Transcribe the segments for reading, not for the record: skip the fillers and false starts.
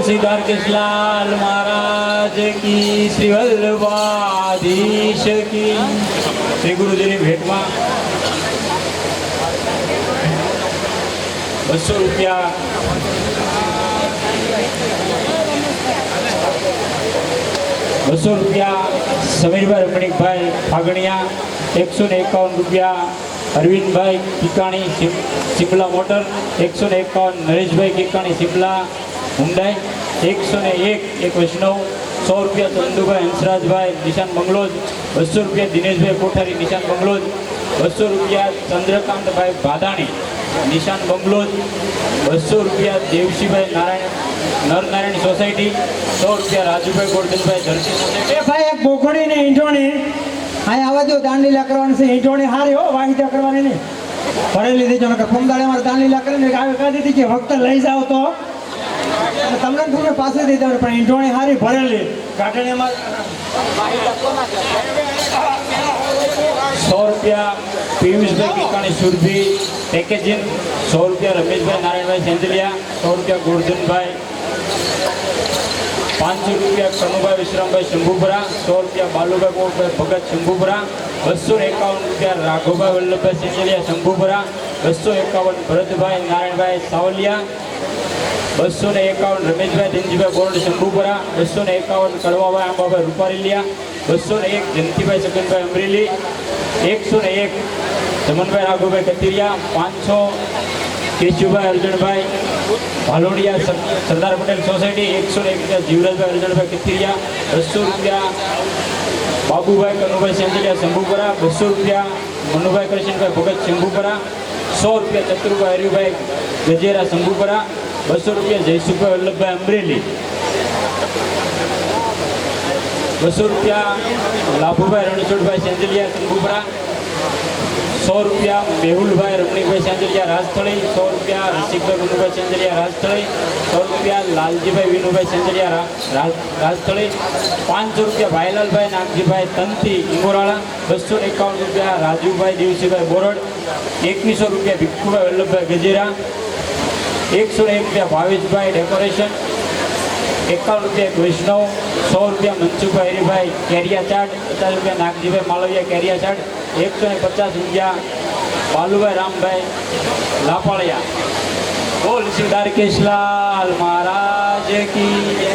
तुलसीदार कृष्णलाल महाराज की, श्री वल्लभाधीश की। श्री गुरुजीની ભેટમાં 200 રૂપિયા, 200 રૂપિયા સમીરભાઈ રમણીકભાઈ ફાગણિયા, 151 રૂપિયા અરવિંદભાઈ કિકાણી સિમલા મોટર, 151 નરેશભાઈ કિકાણી સિમલા હુંડાઈ, 101 એક વૈષ્ણવ, 100 રૂપિયા ચંદુભાઈ હંસરાજભાઈ નિશાન બંગલોજ, 200 રૂપિયા દિનેશભાઈ કોઠારી નિશાન બંગલોજ, 200 રૂપિયા ચંદ્રકાંતભાઈ ભાદાણી નિશાન બંગલોજ, 200 રૂપિયા દેવશીભાઈ નરનારાયણ સોસાયટી, 100 રૂપિયા રાજુભાઈ ગોરધનભાઈ ધરતી સોસાયટી। એ ભાઈ એક બોખડી ને ઈંટોણી આ આવા જો દાંડીલા કરવાની છે, ઈંટોણી હારી હો, વાહિતા કરવાની નહીં, ભરેલી દીજો ને ફમદાડે મારે દાંડીલા કરીને આવી કાઢી દીધી કે વખત લઈ જાઓ તો તમને તમને પાસે દઈ દેવાનું, પણ ઈંટોણી હારી ભરેલી ગાંઠણીમાં 100 રૂપિયા પિયુષભાઈ કિકાણી સુરભી પેકેજિંગ, 100 રૂપિયા રમેશભાઈ નારાયણભાઈ સેંજલિયા, 100 રૂપિયા ગોરધનભાઈ, 500 રૂપિયા કનુભાઈ વિશ્રામભાઈ શંભુપુરા, 100 રૂપિયા બાલુભાઈ કોટભાઈ ભગત શંભુપુરા, 251 રૂપિયા રાઘવભાઈ વલ્લભભાઈ સેંજલિયા શંભુપુરા, 251 ભરતભાઈ નારાયણભાઈ સાવલિયા, 251 રમેશભાઈ દિનજીભાઈ બોર્ડ શંભુપુરા, 251 કડવાભાઈ આંબાભાઈ રૂપારેલિયા, 201 જયંતિભાઈ સગનભાઈ અમરેલી, 101 ચમનભાઈ રાઘવભાઈ કતિરિયા, 500 કેશુભાઈ અર્જણભાઈ ભાલોડિયા સરદાર પટેલ સોસાયટી, 101 રૂપિયા જીવરાજભાઈ અર્જણભાઈ કતિરિયા, 200 રૂપિયા બાબુભાઈ કનુભાઈ સેંજલિયા શંભુપુરા, 200 રૂપિયા મનુભાઈ કૃષ્ણભાઈ ભગત શંભુપુરા, 100 રૂપિયા ચતુરભાઈ હરિભાઈ ગજેરા શંભુપુરા, 200 રૂપિયા જયસુખભાઈ વલ્લભભાઈ અમરેલી, 200 રૂપિયા લાભુભાઈ રણછોડભાઈ સેંજલિયા શંભુપુરા, 100 રૂપિયા મેહુલભાઈ રમણીકભાઈ સેંજલિયા રાજસ્થળી, 100 રૂપિયા રસિકભાઈ વિનુભાઈ સેંજલિયા રાજસ્થળી, 100 રૂપિયા લાલજીભાઈ વિનુભાઈ સેંજલિયા રાજસ્થળી, 500 રૂપિયા ભાઈલાલભાઈ નાગજીભાઈ તંતી ઇંગોરાળા, 251 રૂપિયા રાજુભાઈ દેવસીભાઈ બોરડ, 2100 રૂપિયા ભીખુભાઈ વલ્લભભાઈ ગજેરા, 101 રૂપિયા ભાવેશભાઈ ડેકોરેશન, 51 રૂપિયા વૈષ્ણવ, 100 રૂપિયા મનસુખભાઈ હરિભાઈ કેરિયા ચાટ, 50 રૂપિયા નાગજીભાઈ માળવિયા કેરિયા ચાટ, 150 રૂપિયા બાલુભાઈ રામભાઈ લાપાળિયા। બોલ શ્રી દ્વારકેશલાલ મહારાજ કી જય।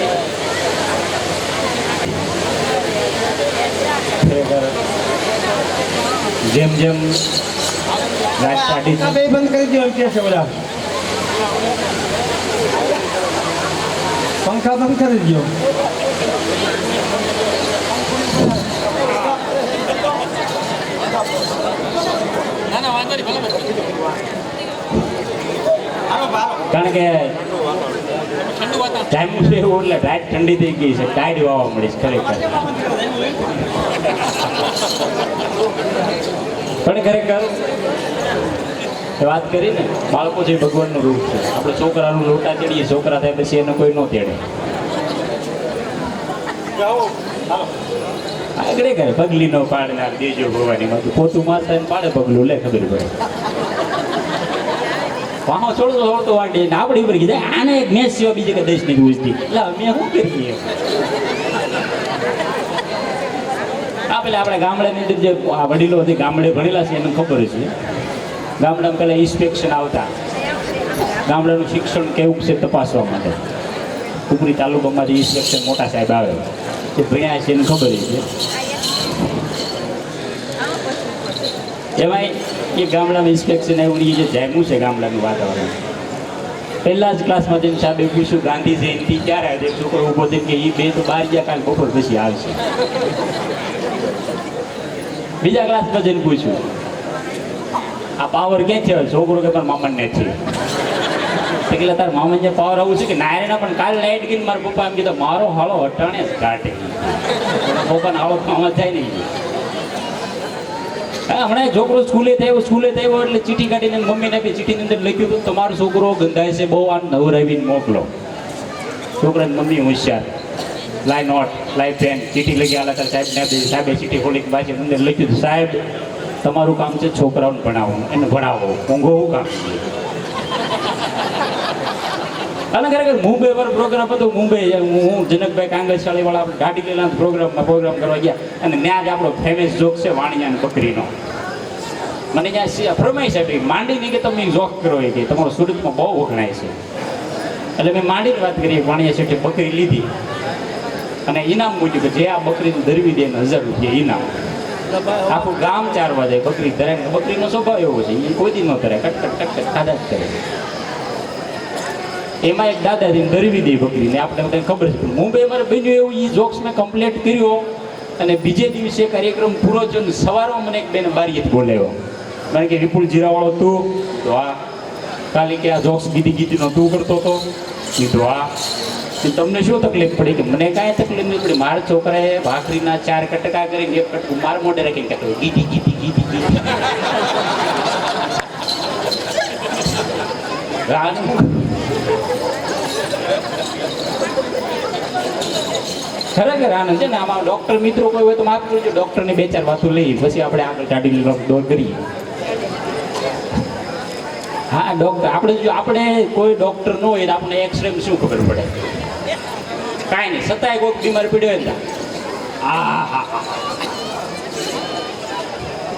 જેમ જેમ રાજપાટી બે બંધ કરી દો કે છે બધા પંખા બંધ કરી દો। કારણ કે ટાઈમ છે એવું એટલે ટાઈટ ઠંડી થઈ ગઈ છે, ટાઈટ વાવા મળીશ ખરેખર, પણ ખરેખર વાત કરી ને બાળકો છે ભગવાનનું રૂપ છે, આપણે છોકરાનું લોટા તેડીએ, છોકરા થાય પછી એને કોઈ ન તેડે, આગળ કરે પગલી નો પાડનાર દેજો ભવાની પોતું મારતા પાડે પગલું લે ખબર પડે, વાહો છોડતો છોડતો વાટે ને આપણી ઉપર કીધા આને એક મેચ સિવાય બીજે કે દેશ નહીં પૂછતી, એટલે અમે શું કરીએ આ પેલા આપણે ગામડાની અંદર જે વડીલો હતી ગામડે ભણેલા છે એને ખબર છે, ગામડામાં પહેલાં ઇન્સ્પેક્શન આવતા ગામડાનું શિક્ષણ કેવું છે તપાસવા માટે, ઉપરી તાલુકામાંથી ઇન્સ્પેક્શન મોટા સાહેબ આવે એ ભણ્યા છે એને ખબર છે, એમાં એ ગામડામાં ઇન્સ્પેક્શન આવ્યું એ જે જામ્યું છે ગામડાનું વાતાવરણ, પહેલા જ ક્લાસમાં જઈને સાહેબે પૂછ્યું ગાંધી જયંતિ ક્યારે આવે, છોકરો ઊભો થઈને કે એ બે તો બહાર ગયા કાલ બપોર પછી આવશે, બીજા ક્લાસમાં જઈને પૂછ્યું આ પાવર ક્યાંથી આવે, છોકરો કે મારા મામાને નથી, એટલે તાર મામા જે પાવર આવું છે કે નાયરેના પણ કાલ લાઈટ ગઈ મારા પપ્પા એમ કીધું મારો હાળો હટાણે જ ઘાટે, પપ્પાને હાળો આમાં થાય નહીં, હમણાં છોકરો સ્કૂલે થયો એટલે ચીઠી કાઢીને મમ્મીને આપી, ચીઠીની અંદર લખ્યું હતું તમારો છોકરો ગંધાય છે બહુ આ નવરાવીને મોકલો, છોકરાની મમ્મી હોશિયાર, લાઈ નોટ લાઈ પેન ચીઠી લખી આલા તાર સાહેબને આપી, સાહેબે ચીઠી ખોલી પાછી અંદર લખ્યું હતું સાહેબ તમારું કામ છે છોકરાઓને ભણાવવાનું, એને ભણાવો ઊંઘો શું કામ અને ખરેખર મુંબઈ વાળો પ્રોગ્રામ હતો. મુંબઈ હું જનકભાઈ કાંગસાળી વાળા આપણે ગાડી લીલા પ્રોગ્રામ કરવા ગયા અને ત્યાં જ આપણો ફેમસ જોક છે વાણિયા અને બકરીનો. મને ત્યાં ફરમાઈશ હતી માંડીને કે તમે જોક કરો એ કે તમારો સુરતમાં બહુ વખણાય છે. એટલે મેં માંડીની વાત કરી. વાણિયા શેઠે બકરી લીધી અને ઇનામ મૂક્યું કે જે આ બકરીનું ધરવી દે એને 1000 રૂપિયા ઇનામ. આખું ગામ ચારવા જાય બકરી ધરે. બકરીનો સ્વભાવ એવો છે, એ કોઈ દી ન ધરે, કટકટ કટકટ ખાધા જ કરે. એમાં એક દાદાજીને ધરવી દે બકરીને. આપણે બધાને ખબર છે. મુંબઈ અમારે બન્યું એવું. એ જોક્સ મેં કમ્પ્લીટ કર્યો અને બીજે દિવસે કાર્યક્રમ પૂરો થયો ને સવારમાં મને એક બેન બારીએથી બોલાવ્યો. કારણ કે વિપુલ જીરાવાળો તું તો આ કાલે કે આ જોક્સ ગીતીનો તું કરતો હતો કીધું આ તમને શું તકલીફ પડી કે મને કાંઈ તકલીફ નહીં પડી. મારા છોકરાએ ભાખરીના 4 કટકા કરીને એક કટકું માર મોઢે રાખીને કહેતો ગીતી ગીતી ગીતી ગીતી. ખરેખર આનંદ છે ને. આમાં ડોક્ટર મિત્રો કોઈ હોય તો માફ કરજો, ડોક્ટરની 2-4 વાતો લઈ પછી આપણે આગળ ગાડી દોડ કરીએ. હા ડોક્ટર આપણે કોઈ ડોક્ટર ન હોય તો આપણે એક્સરે શું ખબર પડે? કાંઈ નહીં. છતાંય કોઈક બીમાર પડ્યો હોય ને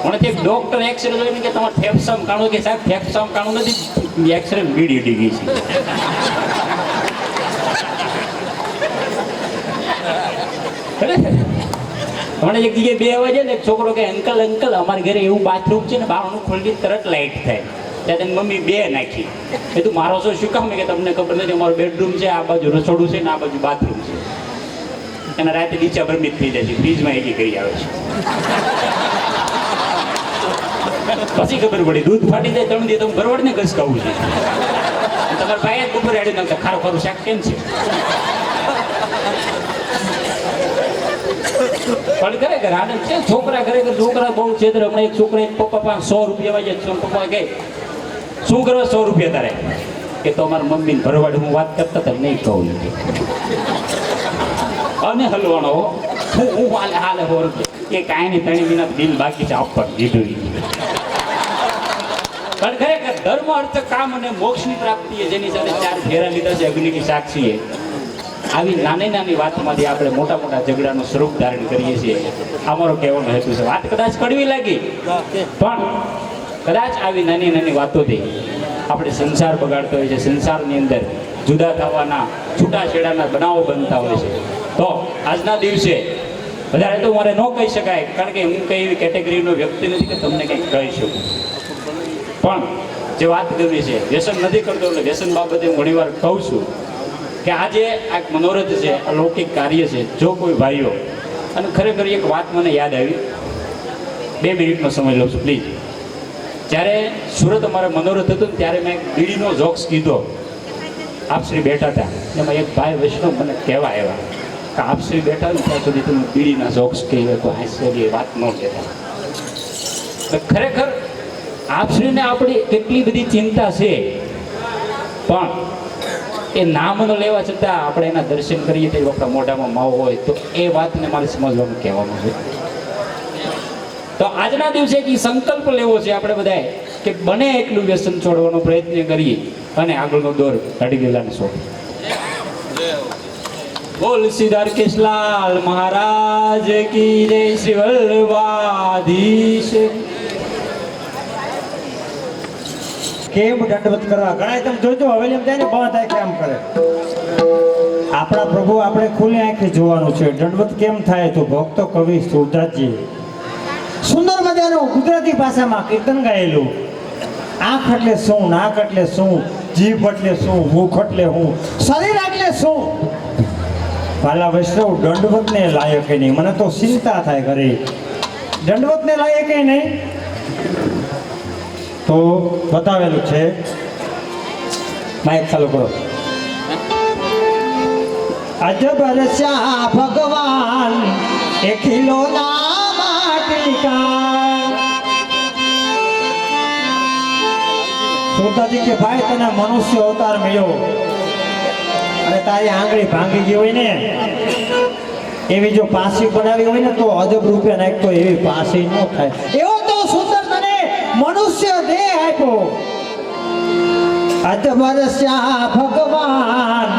મને એક ડોક્ટર એક્સરે જોઈને કે તમારે ફેફસામાં કાણું કે સાહેબ ફેફસામાં કાણું નથી, એક્સરે બીડી ઉડી ગઈ છે. મને એક જગ્યાએ બે વાગે ને એક છોકરો કે અંકલ અમારા ઘરે એવું બાથરૂમ છે ને બારણું ખોલી તરત લાઈટ થાય. ત્યાં તેની મમ્મી 2 નાખી. એ તું મારો શું કામ કે તમને ખબર નથી અમારું બેડરૂમ છે, આ બાજુ રસોડું છે ને આ બાજુ બાથરૂમ છે. એના રાતે નીચે ભરમીત થઈ જાય છે, ફ્રીજમાં એકી કરી આવે છે. પછી ખબર પડી દૂધ ફાટી જાય 3 દિવસ ભરવડ ને ઘસકાવું છે. તમારા ભાઈ જ ઉપર હેડી નાખતા ખારું ખારું શાક કેમ છે? પણ ખરેખર આનંદ છે. છોકરા બહુ છેતર. હમણાં એક છોકરા એક પપ્પા પાસે 100 રૂપિયા વાગ્યા. પપ્પા કહે શું કરવા 100 રૂપિયા તારે? કે તો અમારા મમ્મીને ભરવાડ હું વાત કરતા હતા નહીં કહું અને હલવાનો હું હાલે 100 રૂપિયા એ કાંઈ નહીં 3 મહિના બિલ બાકી છે આપવા દીધું. પણ ખરેખર ધર્મ અર્થ કામ અને મોક્ષની પ્રાપ્તિ જેની સાથે 4 ફેરા લીધા છે અગ્નિની સાક્ષીએ. આવી નાની વાતમાંથી આપણે મોટા ઝઘડાનું સ્વરૂપ ધારણ કરીએ છીએ. અમારો કહેવાનો હેતુ છે. વાત કદાચ કડવી લાગી પણ કદાચ આવી નાની વાતોથી આપણે સંસાર બગાડતો હોય છે. સંસારની અંદર જુદા થવાના છૂટાછેડાના બનાવો બનતા હોય છે. તો આજના દિવસે વધારે તો મારે ન કહી શકાય, કારણ કે હું કઈ એવી કેટેગરીનો વ્યક્તિ નથી કે તમને કંઈક કહી શકું. પણ જે વાત કરવી છે, વ્યસન નથી કરતો એટલે વ્યસન બાબતે હું ઘણીવાર કહું છું કે આજે આ મનોરથ છે, અલૌકિક કાર્ય છે. જો કોઈ ભાઈઓ અને ખરેખર એક વાત મને યાદ આવી, 2 મિનિટનો સમય લઉં છું પ્લીઝ. જ્યારે સુરત અમારે મનોરથ હતું ને ત્યારે મેં બીડીનો જોક્સ કીધો. આપશ્રી બેઠા હતા, એમાં એક ભાઈ વૈષ્ણવ મને કહેવા આવ્યા કે આપશ્રી બેઠા ને ત્યાં સુધી તમે બીડીના જોક્સ કહેવાય તો હાસ્યની વાત ન કહેતા. ખરેખર આપશ્રીને આપણી કેટલી બધી ચિંતા છે, પણ એ નામનો લેવા છતાં આપણે એના દર્શન કરીએ તો આપણા મોઢામાં માવો હોય તો એ વાતને મારે સમજવાનું કહેવાનું છે. તો આજના દિવસે એક સંકલ્પ લેવો છે આપણે બધાએ કે બને એટલું વ્યસન છોડવાનો પ્રયત્ન કરીએ અને આગળનો દોર કાઢી ગયેલાને છોડીએ. બોલ સિદ્ધાર કેશલાલ મહારાજ કી જય. શ્રી વલ્લભાધીશ. કેમ દંડવત કરવા ઘણા તમે જોજો હવેલી એમ જાય ને બંધ થાય કેમ કરે. આપણા પ્રભુ આપણે ખુલ્લી આંખે જોવાનું છે. દંડવત કેમ થાય તો ભક્તો કવિ સુરદાસજી સુંદર મજાનું ગુજરાતી ભાષામાં કીર્તન ગાયેલું. આંખ એટલે શું, નાક એટલે શું, જીભ એટલે શું, મુખ એટલે શું, શરીર એટલે શું. ભાલા વૈષ્ણવ દંડવતને લાયક નહીં. મને તો ચિંતા થાય ઘરે દંડવતને લાયક નહીં. તો બતાવેલું છે, માઇક ચાલુ કરો. અજબ રસ્યા ભગવાન એ ખિલોના માટી કા. સુરદાસજી કે ભાઈ તને મનુષ્ય અવતાર મળ્યો અને તારી આંગળી ભાંગી ગઈ હોય ને એવી જો પાસી બનાવી હોય ને તો અજબ રૂપિયા નાખતો એવી પાસી ન થાય. એવો તો સુંદર તને મનુષ્ય દેહ આપ્યો અજબરસ્યા ભગવાન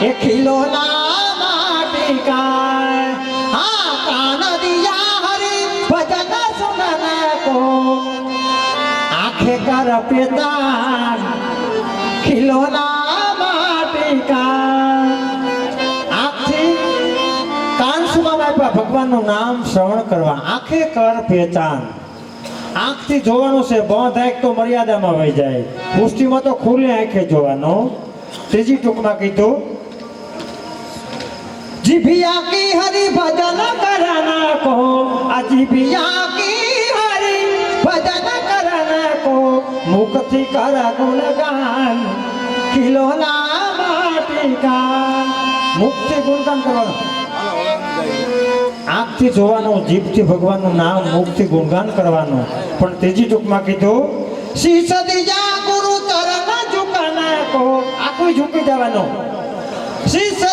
એ ખીલોના માટી કા હા કાન દિયા હરી ભજન સુનન કો આંખે કર પેદાન ખીલોના માટી કા આંખથી કાન સુમાં આપ્યા ભગવાનનું નામ શ્રવણ કરવા આંખે કર પહેચાન આંખથી જોવાનું છે બંધ આંખ તો મર્યાદામાં વહી જાય પુષ્ટિમાં તો ખુલ્લી આંખે જોવાનું ત્રીજી ટૂંકમાં કીધું જીભિયા કી હરી ભજન કરના કો આ જીભિયા કી હરી ભજન કરના કો મુખથી કર ગુણગાન ખીલોના માટીકા મુખથી ગુણગાન કરવાનું આંખથી જોવાનું જીભથી ભગવાનનું નામ મુખથી ગુણગાન કરવાનું પણ ત્રીજી ટૂંકમાં કીધું શીશ દિયા ગુરુ ચરણ ઝુકાના કો આખું ઝૂકી જવાનું શીશ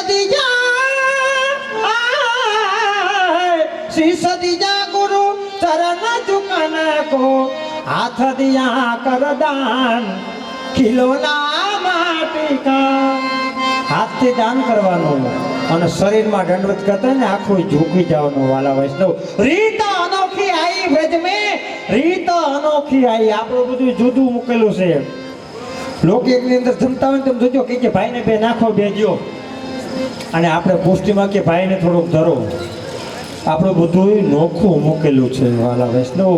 દિયા ગુરુ ચરણ ઝુકાના કો હાથ દિયા કરદાન ખીલોના માટીકા હાથથી દાન કરવાનું અને શરીરમાં દંડવત કરતા ને આખું ઝૂકી જવાનું વાલા વૈષ્ણવ રીત અનોખી આઈ વ્રજ મે રીત અનોખી આઈ આપણું બધું જુદું મૂકેલું છે લોકની અંદર જમતા હોય તમે જોજો કે ભાઈને બે નાખો બે દ્યો અને આપણે પુષ્ટિમાં કે ભાઈને થોડુંક ધરો આપણું બધું નોખું મૂકેલું છે વાલા વૈષ્ણવ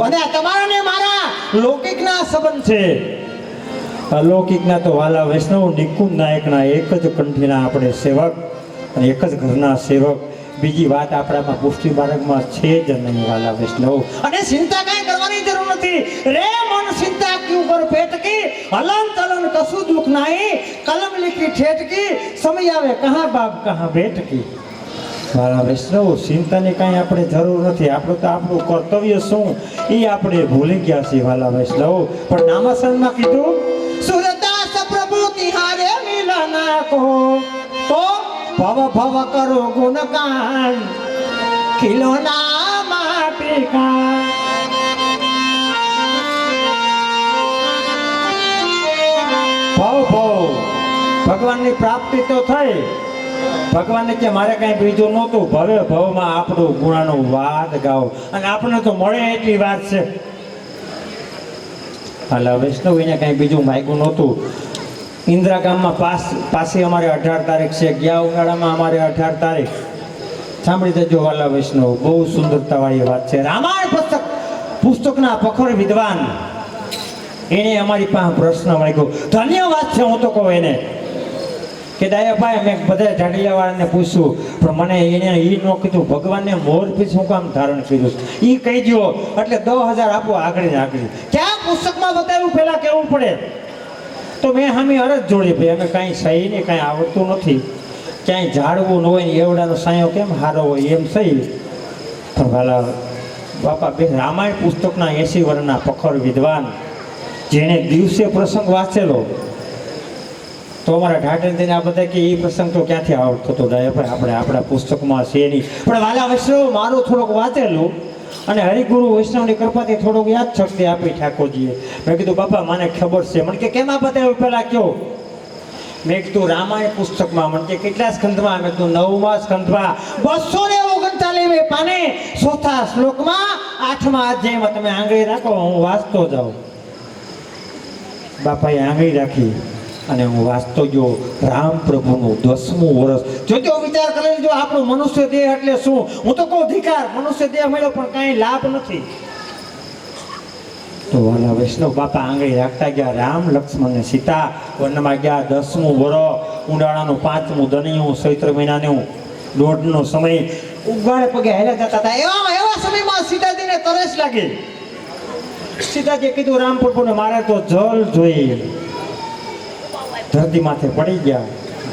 અને તમારા ને મારા લૌકિકના સંબંધ છે અલૌકિકના તો વાલા વૈષ્ણવ નિકુંજ નાયકના એક જ કંઠીના આપણે સેવક અને એક જ ઘરના સેવક બીજી વાત આપણામાં પુષ્ટિ માર્ગમાં છે જ નહીં વાલા વૈષ્ણવ અને ચિંતા કાંઈ કરવાની જરૂર નથી રે મન ચિંતા ક્યુ કર પેટ કી હલન ચલન કશું દુઃખ નહીં કલમ લીખી ઠેઠ કી સમય આવે કહા બાપ કહા બેટ કી વાલા વૈષ્ણવ ચિંતાની કાંઈ આપણે જરૂર નથી આપણું તો આપણું કર્તવ્ય શું એ આપણે ભૂલી ગયા છીએ વાલા વૈષ્ણવ પણ નામાસનમાં કીધું સુરદાસ પ્રભુ તિહારે મિલના કો તો ભવ ભવ કરો ગુણગાન ખીલોના માટીકા ભવ ભગવાનની પ્રાપ્તિ તો થઈ ભગવાનને કે મારે કાંઈ બીજું નહોતું ભવે ભવમાં આપણું ગુણાનું વાદ ગાઓ અને આપણને તો મળે એટલી વાત છે હાલા વૈષ્ણવ એને કાંઈ બીજું માગ્યું નહોતું ઇન્દિરા ગામમાં પાછી અમારે 18 તારીખ છે ગયા ઉનાળામાં અમારે 18 તારીખ સાંભળી દેજો વાલા વૈષ્ણવ બહુ સુંદરતાવાળી વાત છે રામાયણ પુસ્તકના પખર વિદ્વાન એને અમારી પાસે પ્રશ્ન માંગ્યો ધન્યવાદ છે હું તો કહું એને કે દાયાભાઈ મેં બધા ઢાડિયાવાળાને પૂછ્યું પણ મને એને એ ન કીધું ભગવાનને મોરપીછ શું કામ ધારણ કર્યું એ કહી દો એટલે 10,000 આપો આગળ ને આગળ ક્યાં પુસ્તકમાં બતાવ્યું પહેલાં કહેવું પડે તો મેં હામી અરજ જોડી ભાઈ અમે કાંઈ સહી ને કાંઈ આવડતું નથી ક્યાંય ઝાડવું ન હોય ને એવડાનો સાયો કેમ સારો હોય એમ સહી પણ વાલા બાપા બે રામાયણ પુસ્તકના 80 વર્ષના પખર વિદ્વાન જેણે દિવસે પ્રસંગ વાંચેલો તો અમારા ઢાઢન થઈને આ બધા કે એ પ્રસંગ તો ક્યાંથી આવડતો હતો દાયાભાઈ આપણે આપણા પુસ્તકમાં છે નહીં પણ વાલા વૈષ્ણવ મારું થોડુંક વાંચેલું અને હરિગુરુ વૈષ્ણવની કૃપાથી થોડુંક યાદ શક્તિ આપી ઠાકોરજીએ મેં કીધું બાપા મને ખબર છે મને કે કેમ આ બધા પહેલાં કયો મેં કીધું રામાયણ પુસ્તકમાં મને કે કેટલા સ્કંધમાં મેં કીધું 9મા સ્કંધમાં 239 પાને 4થા શ્લોકમાં 8મા અધ્યાયમાં તમે આંગળી રાખો હું વાંચતો જાઉં બાપાએ આંગળી રાખી અને હું વાંચતો ગયો રામ પ્રભુનું 10મું વર્ષ જોજો વિચાર કરી લેજો આપણું મનુષ્ય દેહ એટલે શું હું તો કહું અધિકાર મનુષ્ય દેહ મળ્યો પણ કાંઈ લાભ નથી તો વાલા વૈષ્ણવ બાપા આંગળી રાખતા ગયા રામ લક્ષ્મણ ને સીતા વનમાં ગયા 10મું વર્ષ ઉનાળાનું 5મું દનિયું ચૈત્ર મહિનાનું દોઢનો સમય ઉગાડે પગે હેલા જતા હતા એવા સમયમાં સીતાજીને તરસ લાગી સીતાજીએ કીધું રામ પ્રભુને મારે તો જલ જોઈએ ધરતી માથે પડી ગયા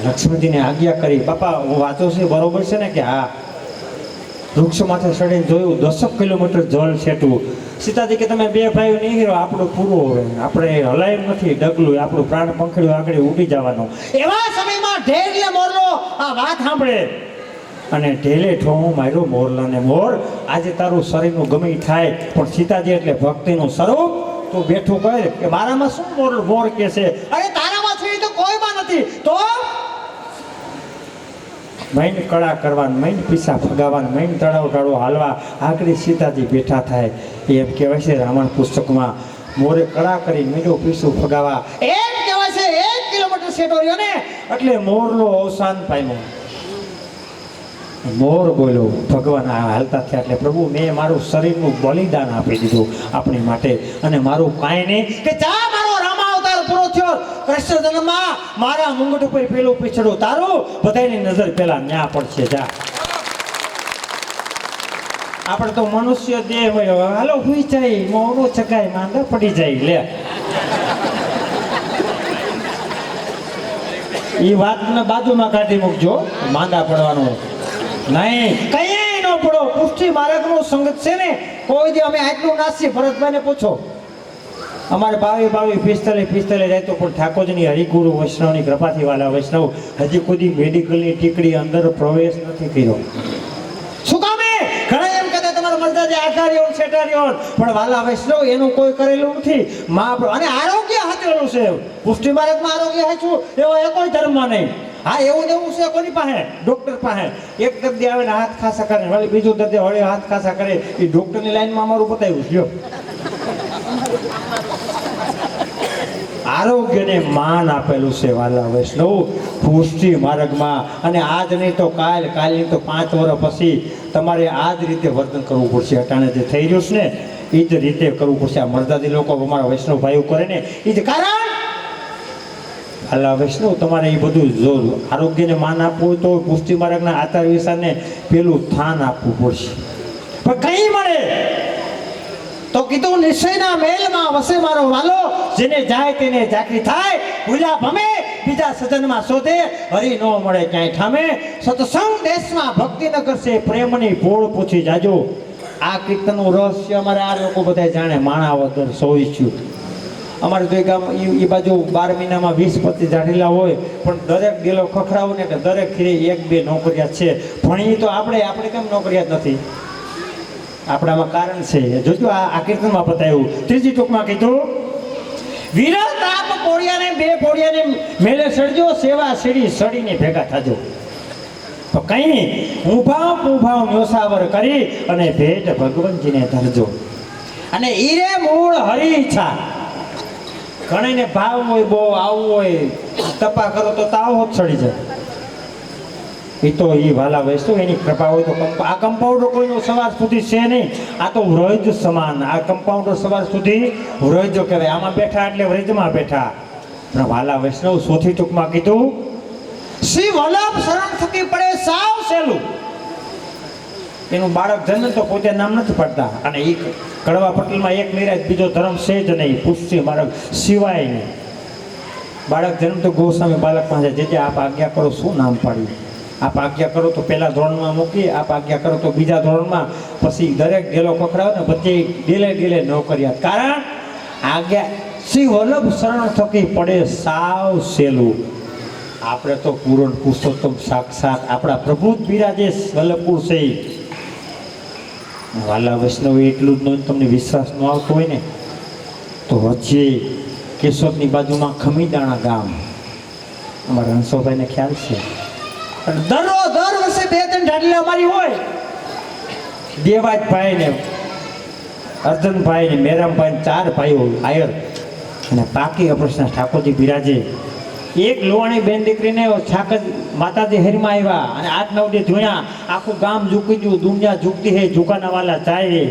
લક્ષ્મણજીને આજ્ઞા કરી બાપા હું વાંચું છું બરોબર છે ને કે હા વૃક્ષ માથે ચડીને જોયું 10 કિલોમીટર જળ છેટું સીતાજી કે તમે બે ભાઈઓ નહીં હીરો આપણું પૂરું હવે આપણે હલાય નથી ડગલું આપણું પ્રાણ પંખડ્યું આગળ ઉડી જવાનું એવા સમયમાં ઢેરલે મોરલો આ વાત સાંભળે અને ઢેલે ઠોં માર્યો મોરલાને મોર આજે તારું શરીરનું ગમે થાય પણ સીતાજી એટલે ભક્તિનું સ્વરૂપ તું બેઠું કર કે મારામાં શું મોર કે છે? અરે તારામાં છે એ તો કોઈમાં નથી. તો મૈન કળા કરવાનું, મૈન પીસા ફગાવાનું, મૈન તળાવ ટાળો હાલવા આકડી સીતાજી બેઠા થાય. એમ કહેવાય છે રામાયણ પુસ્તકમાં, મોરે કળા કરી મીંડું પીસું ફગાવા. એમ કહેવાય છે 1 કિલોમીટર શેટો રહ્યો ને એટલે મોરનો અવસાન પામ્યો. મોર બોલ્યો, ભગવાન આ હાલતા થયા એટલે પ્રભુ મેં મારું શરીરનું બલિદાન આપી દીધું આપણી માટે, અને મારું કાંઈ નહીં કે જા મારો રામા અવતાર પૂરો થયો કૃષ્ણ જન્મમાં મારા મુંગટ ઉપર પેલું પીછડું તારું, બધાની નજર પેલા ન્યા પડશે. જા આપણે તો મનુષ્ય દેહ હોય, હાલો હુઈ જાય, મોનો ચકાય, માંદા પડી જાય. લે એ વાતને બાજુમાં કાઢી મૂકજો, માંદા પડવાનું નહીં, કઈ ન પડો. પુષ્ટિ માર્ગનો સંગત છે ને, કોઈ દી અમે આટલું નાસીએ. ભરતભાઈને પૂછો, અમારે 22 જાય તો પણ ઠાકોરજીની હરિગુરુ વૈષ્ણવની કૃપાથી વાલા વૈષ્ણવ હજી કોઈ મેડિકલની ટીકડી અંદર પ્રવેશ નથી કર્યો. શું કામે? ઘણા એમ કહેતા તમારા મરદાજી આધાર્યો છેટાર્યો, પણ વાલા વૈષ્ણવ એનું કોઈ કરેલું નથી. અને આરોગ્ય હાથેલું છે. પુષ્ટિ માર્ગમાં આરોગ્ય હાચું એવો એ કોઈ ધર્મમાં નહીં. હા એવું ને એવું છે કોની પાસે? ડોક્ટર પાસે. એક દર્દી આવે ને હાથ ખાસા કરે, વળી બીજો દર્દી વળી હાથ ખાસા કરે. એ ડોક્ટરની લાઈનમાં અમારું બતાવ્યું છે. આરોગ્યને માન આપેલું છે વાલા વૈષ્ણવ પુષ્ટિ માર્ગમાં. અને આજ નહીં તો કાલ નહીં તો 5 વર્ષ પછી તમારે આ જ રીતે વર્તન કરવું પડશે. અટાણે જે થઈ રહ્યું છે ને એ જ રીતે કરવું પડશે. આ મરદાદી લોકો અમારા વૈષ્ણવ ભાઈઓ કરે ને એ જ કારણ. વાલા વૈષ્ણવ તમારે એ બધું જો આરોગ્યને માન આપવું હોય તો પુષ્ટિ માર્ગના આચાર વિચારને પેલું સ્થાન આપવું પડશે. પણ કઈ મળે તો કીધું નિશ્ચયના મહેલમાં વસે મારો વાલો, જેને જાય તેને ચાકરી થાય. ભૂલ્યા ભમે બીજા સજનમાં શોધે, હરી નો મળે ક્યાંય ઠામે. સત્સંગ દેશમાં ભક્તિ ન કરશે, પ્રેમની ભોળ પૂછી જાજો. આ કીર્તનનું રહસ્ય અમારે આ લોકો બધા જાણે. માણાવદર સોઈચ્યું અમારે તો ગામ એ બાજુ 12 મહિનામાં 20-25 જાઢેલા હોય, પણ દરેક ગેલો ખખડાવો ને કે દરેક ખીરે 1-2 નોકરિયાત છે. ભણી તો આપણે કેમ નોકરિયાત નથી? આપણામાં કારણ છે. જોજો આ કીર્તનમાં બતાવ્યું. ત્રીજી ટૂંકમાં કીધું, વિરલ તાપ પોળિયાને 2 પોળિયાને મેલે સડજો, સેવા સીડી સડીને ભેગા થાજો. તો કઈ ઊભા ન્યોસાવર કરી અને ભેટ ભગવંતજીને ધરજો. અને ઈરે મૂળ હરી ઈચ્છા. ઘણીને ભાવ હોય બહુ, આવું હોય તપા કરો તો તાવ જ ચડી જાય. એ તો એ વાલા વૈષ્ણવ એની કૃપા હોય તો. આ કમ્પાઉન્ડર કોઈનો સવાર સુધી છે નહીં. આ તો વ્રજ સમાન. આ કમ્પાઉન્ડર સવાર સુધી વ્રજ કહેવાય. આમાં બેઠા એટલે વ્રજમાં બેઠા. પણ વાલા વૈષ્ણવ ચોથી ટૂંકમાં કીધું, શ્રી વલ્લભ શરણ થકી પડે સાવ સહેલું. એનું બાળક જન્મ તો પોતે નામ નથી પડતા. અને એ કડવા પટેલમાં એક નિરાજ બીજો ધર્મ છે જ નહીં. પુષ્ટિ માર્ગ સિવાય નહીં. બાળક જન્મ તો ગોસ્વામી બાળક પાસે જે આપ આજ્ઞા કરો શું નામ પાડ્યું? આપ આજ્ઞા કરો તો પહેલા ધોરણમાં મૂકીએ, આપ આજ્ઞા કરો તો બીજા ધોરણમાં. પછી દરેક ગેલો પકડાવે ને બધે ડેલે નોકરિયાત. કારણ આજ્ઞા શ્રી વલ્લભ શરણ થકી પડે સાવ સહેલું. આપણે તો પૂરણ પુરુષોત્તમ સાક્ષાત આપણા પ્રભુ જ બિરાજે વલ્લભપુર છે. વાલા વૈષ્ણવ એટલું જ તમને વિશ્વાસ ન આવતો હોય ને તો હજી કેશોદની બાજુમાં ખમીદાણા ગામ, અમારા હંસોભાઈને ખ્યાલ છે. દર વર્ષે 2-3 ઢાડલી અમારી હોય. દેવાજભાઈ ને અર્જનભાઈ ને મેરામભાઈ ને 4 ભાઈઓ આયર. અને પાકી અપ્રસના ઠાકોરજી બિરાજે. એક લોવાણી બેન દીકરીને છાક માતાજી હેરમાં આવ્યા અને 8-9 દી જોયા. આખું ગામ ઝૂકી ગયું. દુનિયા ઝૂકતી હે, ઝુકાના વાલા ચાય.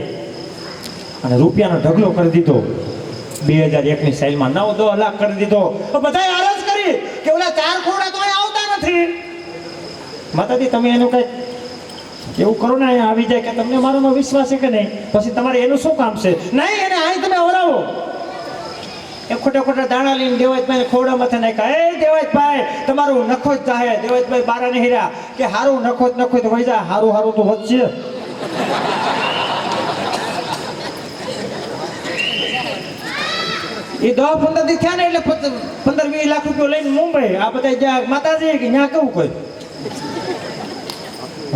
અને રૂપિયાનો ઢગલો કરી દીધો. 2001ની સાલમાં 9-10 લાખ કરી દીધો. બધાએ અરજ કરી કે ઓલા 4 ખોડા તો અહીં આવતા નથી. માતાજી તમે એનું કંઈક એવું કરો ને, અહીંયા આવી જાય કે તમને મારામાં વિશ્વાસ છે કે નહીં, પછી તમારે એનું શું કામ છે? નહીં, એને અહીં તમે હરાવો. એ ખોટા દાણા લઈને દેવાજભાઈ ખોડા માથે નાખ્યા. એ દેવાજભાઈ તમારું નખો જ જાહે. દેવાજભાઈ બારા ને હીરા કે હારું નખો જ વહી જાય. હારું તો વધશે. એ 10-15 દી થયા ને એટલે 15-20 લાખ રૂપિયા લઈને મુંબઈ. આ બધા જ્યાં માતાજી કે ત્યાં કેવું કોઈ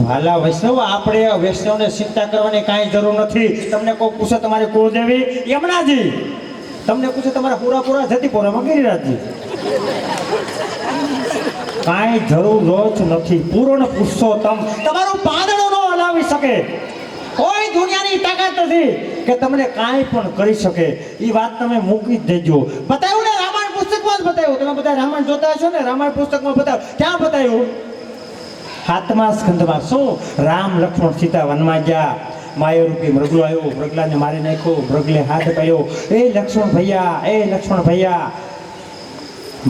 વાલા વૈષ્ણવ. આપણે વૈષ્ણવને ચિંતા કરવાની કાંઈ જરૂર નથી. તમને કોઈ પૂછે તમારી કુળદેવી યમુનાજી, તમને પૂછે તમારા પૂરા જતી પોરામાં ગિરિરાજજી કાંઈ જરૂર જ નથી. પૂર્ણ પુરુષોત્તમ તમારું પાંદડું ન હલાવી શકે. કોઈ દુનિયાની તાકાત નથી કે તમને કાંઈ પણ કરી શકે. એ વાત તમે મૂકી જ દેજો. બતાવ્યું ને રામાયણ પુસ્તકમાં જ બતાવ્યું. તમે બધા રામાયણ જોતા હશો ને, રામાયણ પુસ્તકમાં બતાવ્યું. ક્યાં બતાવ્યું? 7મા સ્કંદમાં. શું? રામ લક્ષ્મણ સીતા વનમાં ગયા, માયારૂપી મૃગલો આવ્યો, મૃગલાને મારી નાખ્યો, મૃગલે હાથ પાયો, એ લક્ષ્મણ ભૈયા.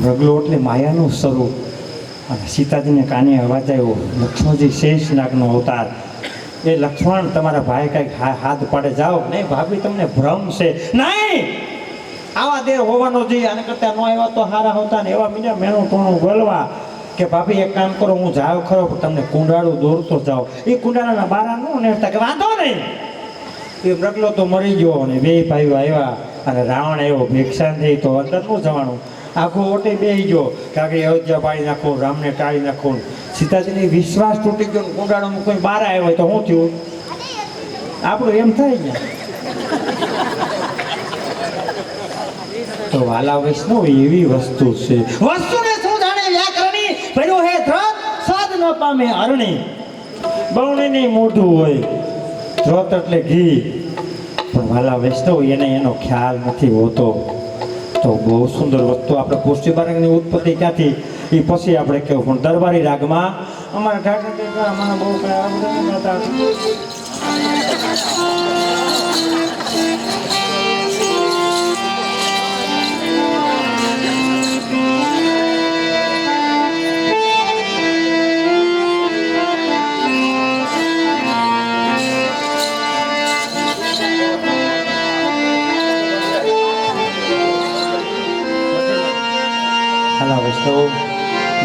મૃગલો એટલે માયાનું સ્વરૂપ. અને સીતાજીને કાને અવાજ આવ્યો, લક્ષ્મણજી શેષ નાગનો અવતાર. એ લક્ષ્મણ તમારા ભાઈ કંઈક હાથ પાડે જાઓ. નહીં ભાભી તમને ભ્રમ છે. નહીં, આવા દેર હોવાનો જોઈએ. આને કરતા ન આવ્યા તો હારા હોતા ને. એવા બીજા મેણું ટોણું બોલવા કે ભાભી એક કામ કરો, હું જાઉં ખરો પણ તમને કુંડાળું દોરતો જાઓ. એ કુંડાળાના બારા ન નેડતા કે વાંધો નહીં. એ મૃગલો તો મરી ગયો અને બે ભાઈઓ આવ્યા અને રાવણ આવ્યો ભિક્ષા થઈ તો અંદર ન જવાનું. આખો ઓટે બેસી ગયો કે આગળ અયોધ્યા પાડી નાખો, રામને ટાળી નાખો. સીતાજીને વિશ્વાસ તૂટી ગયો. કુંડાળામાં કોઈ બાર આવ્યો હોય તો શું થયું? આપણું એમ થાય ને. તો વાલા વૈષ્ણવ એવી વસ્તુ છે. વસ્તુને શું જાણે વ્યાકરણી ભર્યો હે ધ્રત, સ્વાદ ન પામે અરણી. બહુને મોઢું હોય, ધ્રત એટલે ઘી, પણ વાલા વૈષ્ણવ એને એનો ખ્યાલ નથી હોતો. તો બહુ સુંદર વસ્તુ. આપણે પુષ્ટિ બાળકની ઉત્પત્તિ ક્યાંથી એ પછી આપણે કહેવું. પણ દરબારી રાગમાં અમારા ઠાકર મને બહુ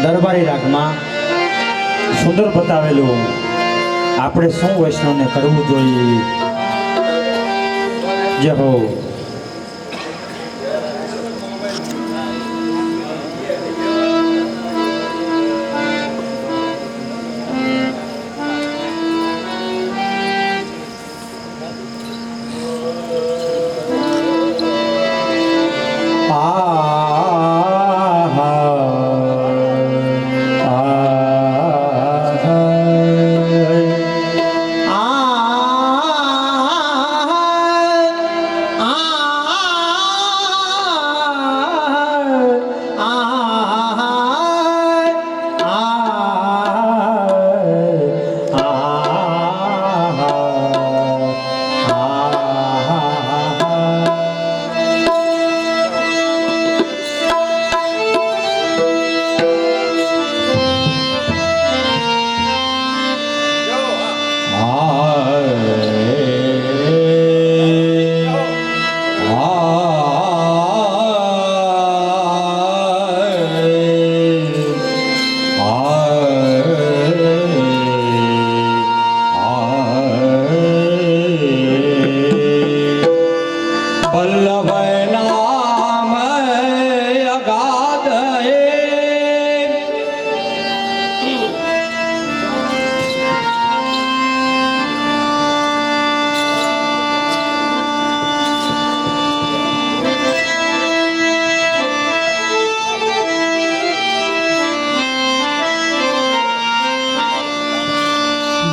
દરબારી રાગમાં સુંદર બતાવેલું. આપણે શું વૈષ્ણવને કરવું જોઈએ. જય હો.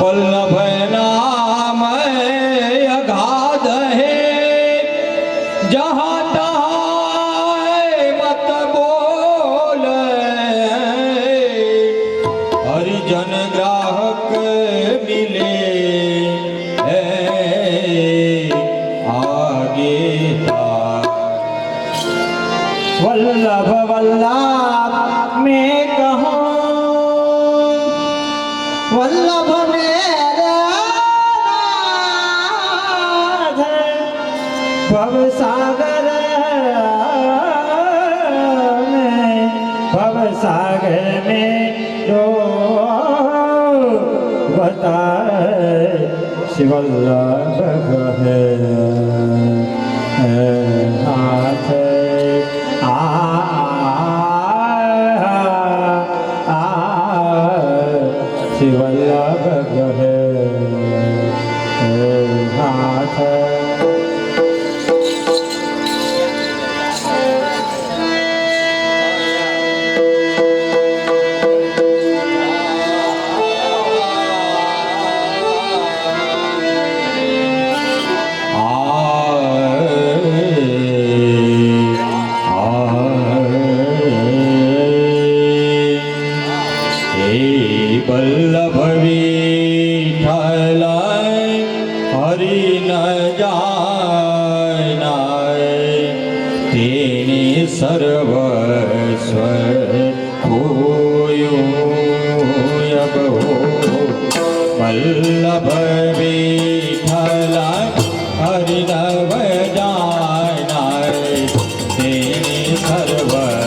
वल्लभ नाम अगाध है, जहाँ तहाँ मत बोल, हरिजन ग्राहक मिले आगे वल्लभ वल्लभ मैं कहूँ, वल्लभ मेरा नाथ, भव सागर में जो बताए शिवल्लभ है हाथ शिवल्लभ है हाथ। હરી ન જાય નાય તેની સર્વસ્વ ખોયો બહુ વલ્લભ વિઠ્ઠલ હરિ ન જાય નાય તેની સર્વસ્વ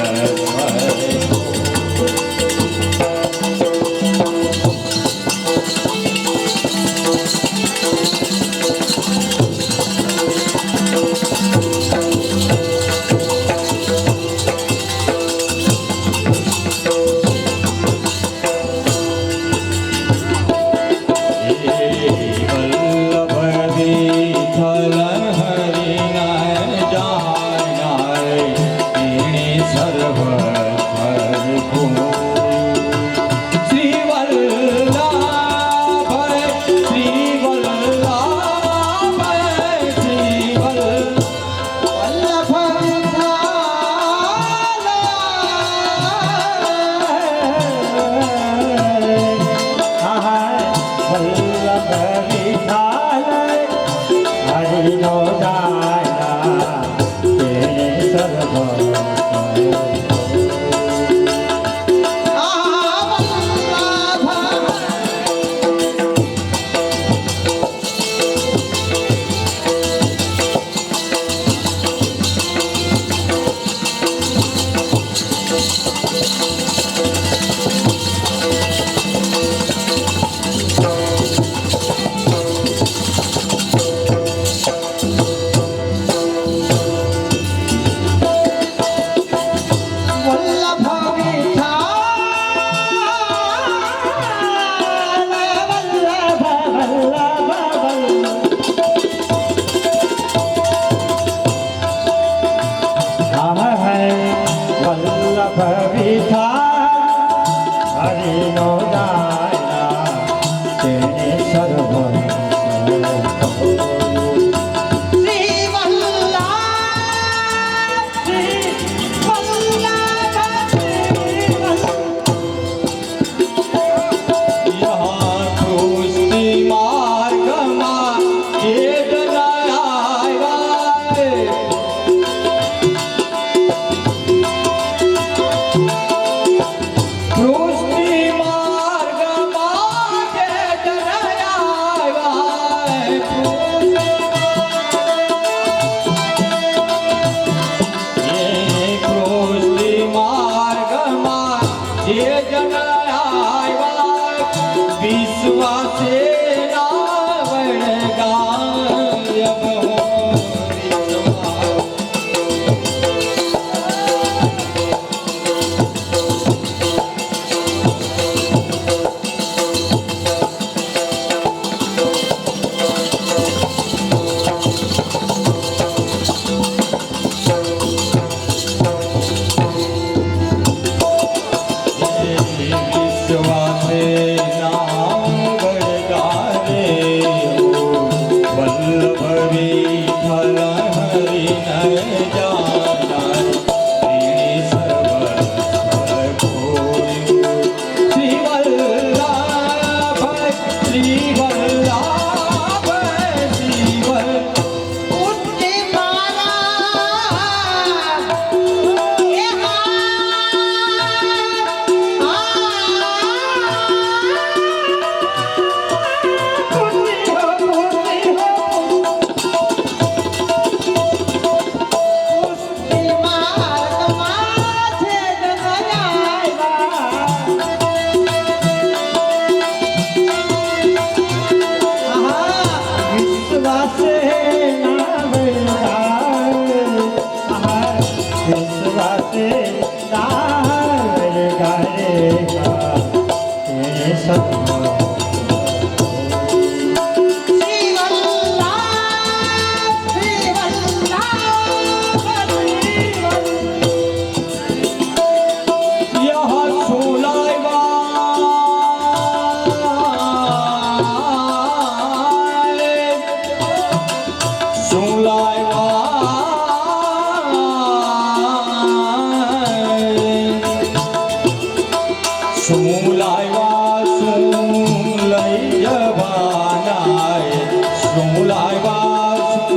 લાવ્યા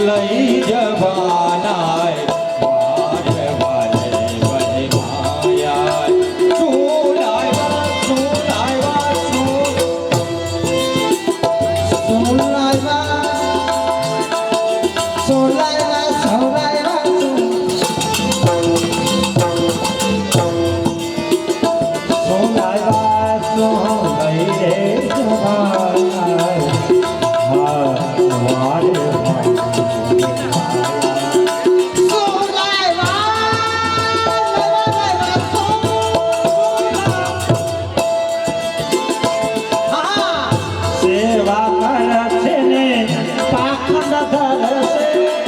લઈ જવાનાય વારે વારે બધી માયા શું લાવ્યા સેવા કરે છે ને પાખંડ ધરશે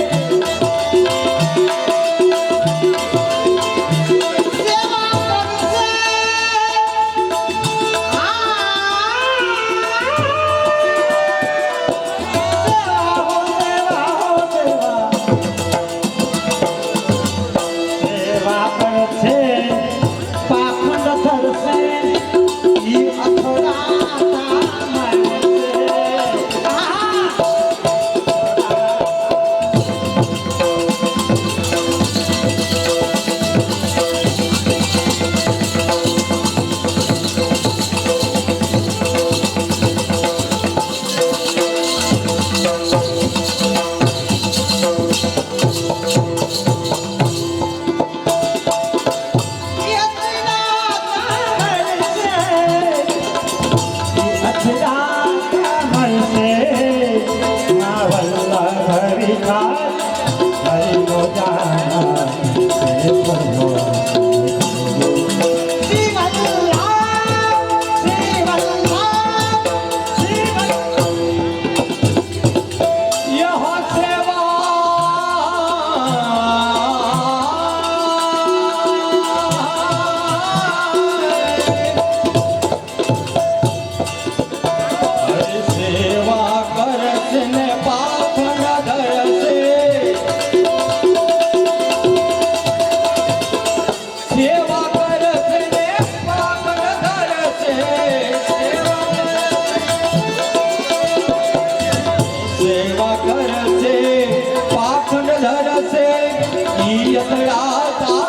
સેવા કરે છે પાખંડ ધરશે ઈ અથડાતા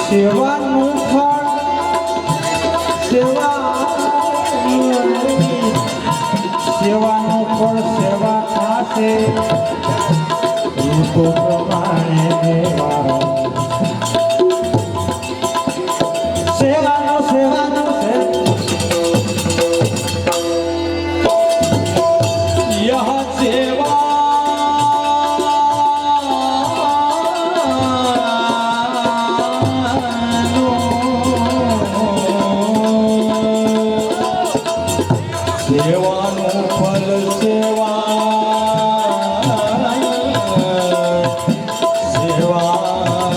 સેવાનું ફળ સેવાનું ફળ સેવા થશે ઋતુ પ્રમાણે દેવાનો સેવાનો यह सेवा સેવાનું ફલ સેવા સેવા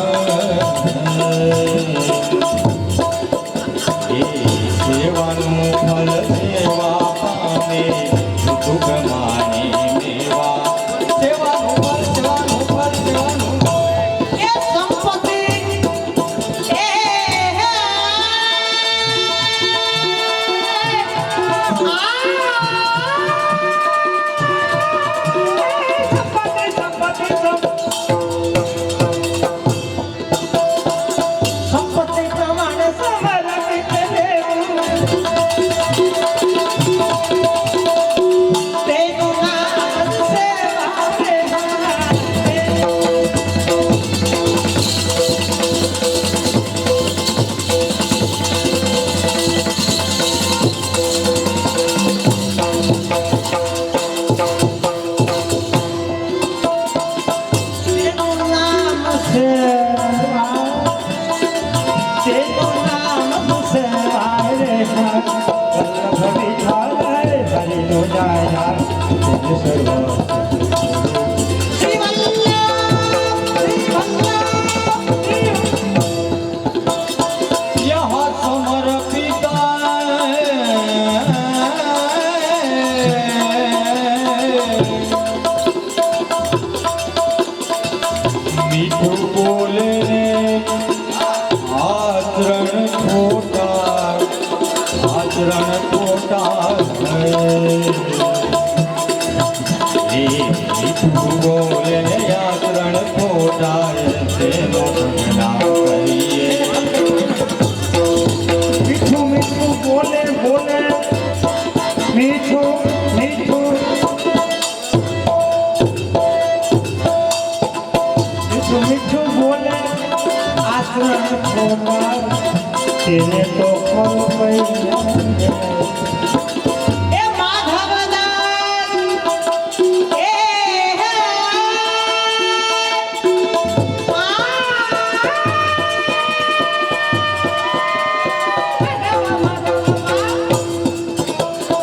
તેને સર્વ શ્રી વલ્લભ यह समर्पिता मीठू बोले ने आचरण खोटा मीठू बोले ने आचरण खोटा तेनो ना करिए મીઠું મીઠું બોલે બોલે મીઠું મીઠું મીઠું મીઠું બોલે આચરણ ખોટા તેને તો ફળ કઈ એ માધવદાસ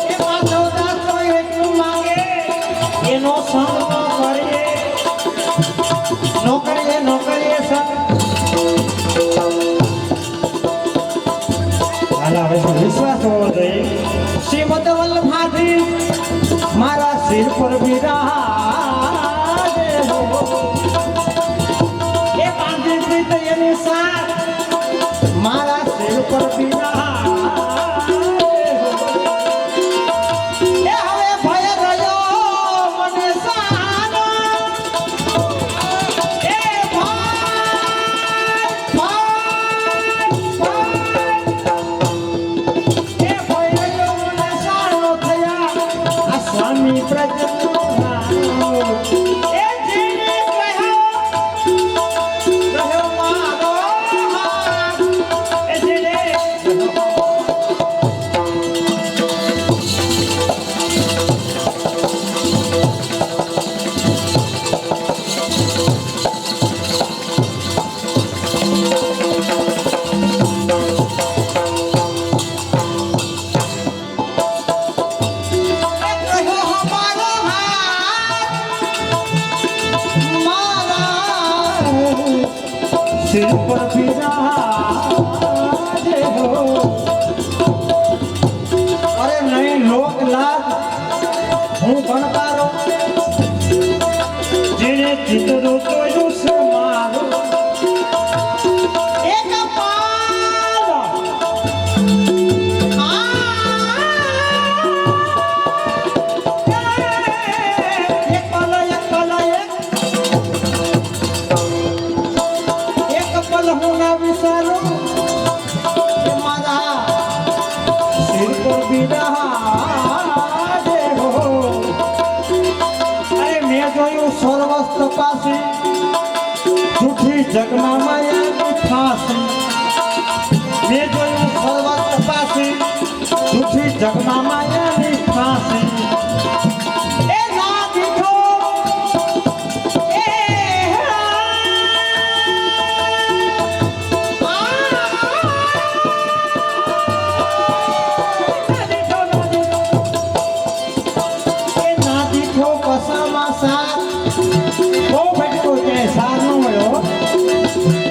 એ માધવદાસ તો એટલું માંગે એનો સંગ ન કરીએ ન કરીએ સંગ હાલા હવે વિશ્વાસ હોવો જોઈએ શ્રીમદ વલ્લભાજી મારા સિર પર બિરાજે હો એ બાંધી પ્રીત એની સાથ મારા સિર પર બિરાજે હો એ હવે ભય રહ્યો મને સાનો એ એ ભય રહ્યો મને સાનો થયા આ સ્વામી પ્રજનો એ જેને કહ્યો મારો હાથ એ જેને કહ્યો હમારો હાથ મારા સિર પર બિરાજે હો અરે નહીં લોક લાજ હું ગણકારો જેને ચિતરો તોયું છે મારો એક પાલ એક પલ હું ના વિચારું કે મારા સિર પર બિરાજે હો અરે મેં જોયું સર્વસ્ત પાસે જૂઠી જગમાં માયાની ફાંસી મેં જોયું સર્વસ્ત પાસે જૂઠી જગમાં માયાની ફાંસી એ ના દીઠો એ એ ના દીઠો કસામાં સાર બહુ ભટકો ક્યાંય સાર ન મળ્યો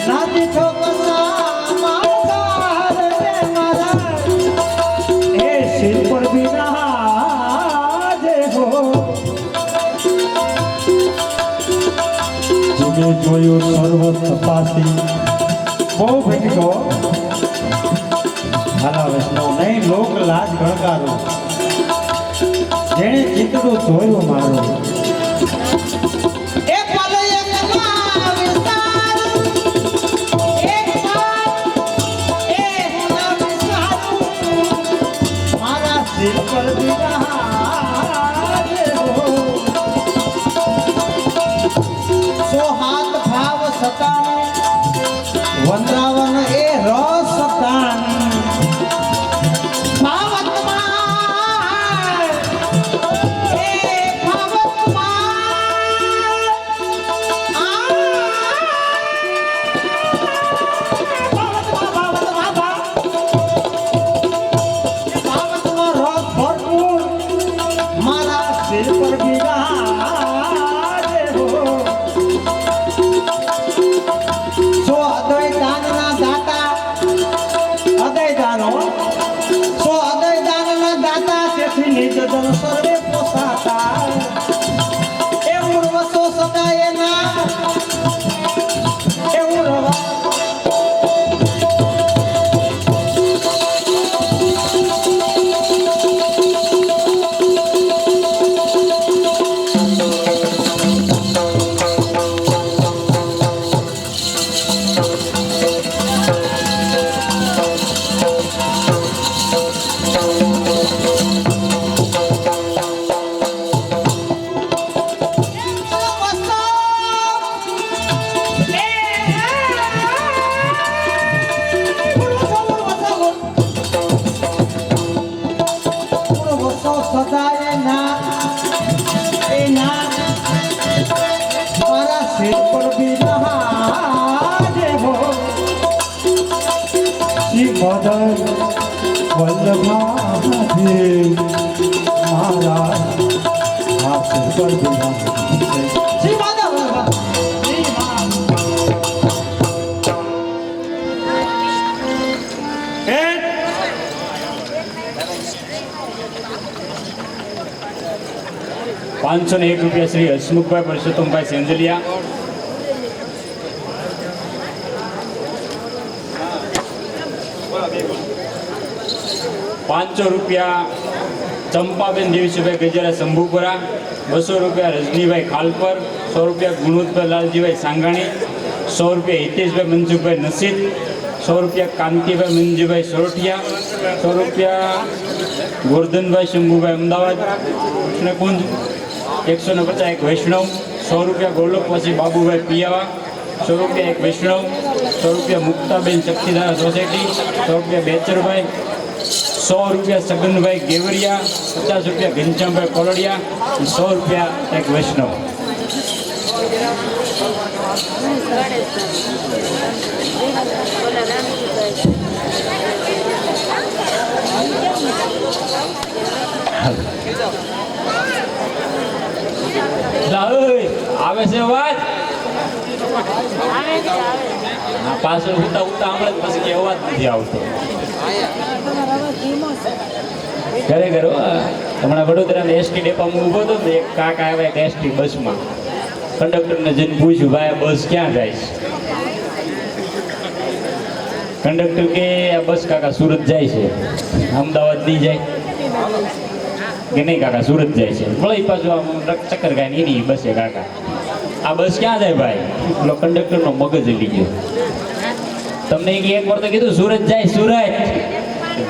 ના દીઠો કસામાં સાર રે મારા એ સિર પર બિરાજે હો જુગે જોયું સર્વ તપાસી બહુ ભટકો હાલા વૈષ્ણવ નહીં લોક લાજ ગણકારો જેણે ચિતરું જોયું મારું એ પલ એકલા વિચારું એક વાત એ હું ના વિચારું મારા સિર પર બિરાજે હો સો હાથ ભાવ સતાને વંદરાવન એ રસ સતાની ભાવતમાં એ ભાવતમાં બિરાજે હો સો હૃદય દાનના દાતા હૃદય દાનો સો હૃદય દાનના દાતા તેથી નિજ જન સર્વે પોસાતા એ ઉર્વશો સદાય ના એ ઉર્વા સદાય ના એ ના મારા સિર પર બિરાજે હો શ્રી મદન વલ્લભાજી મારા હાથ પર બિરાજે શ્રી માધવ શ્રી મા ₹501 શ્રી હસમુખભાઈ પરસોત્તમભાઈ સેંજલિયા. ₹500 ચંપાબેન દેવસીભાઈ ગજેરા શંભુપુરા. ₹200 રજનીભાઈ ખાલપર. ₹100 ગુણવંતભાઈ લાલજીભાઈ સાંગાણી. ₹100 હિતેશભાઈ મનસુખભાઈ નસીદ. ₹100 કાંતિભાઈ મંજીભાઈ સોરઠિયા. ₹100 ગોરધનભાઈ શંભુભાઈ અમદાવાદ કૃષ્ણકુંજ. 150 એક વૈષ્ણવ. ₹100 ગોલોકવાસી બાબુભાઈ પિયાવા. ₹100 એક વૈષ્ણવ. ₹100 મુક્તાબેન શક્તિધારા સોસાયટી. ₹100 બેચરભાઈ. ₹100 સગનભાઈ ગેવરિયા. ₹50 ઘનશ્યામભાઈ કોલડિયા. ₹100 એક વૈષ્ણવ. આવે છે વાત પાછળ ઉતા ઉતા હમણાં પછી કે અવાજ નથી આવતો. ખરેખર હમણાં વડોદરા એસટી ડેપામાં ઊભો હતો ને એક કાકા આવ્યા એક એસટી બસમાં. કંડક્ટરને જઈને પૂછ્યું ભાઈ આ બસ ક્યાં જાય છે? કંડક્ટર કે આ બસ કાકા સુરત જાય છે, અમદાવાદ નહીં જાય કે નહીં કાકા સુરત જાય છે. વળી પાછું આમ ચક્કર ખાઈને એની બસે કાકા આ બસ ક્યાં જાય ભાઈ? પેલો કંડક્ટરનો મગજ હલી ગયો. તમને એક વાર તો કીધું સુરત જાય સુરત,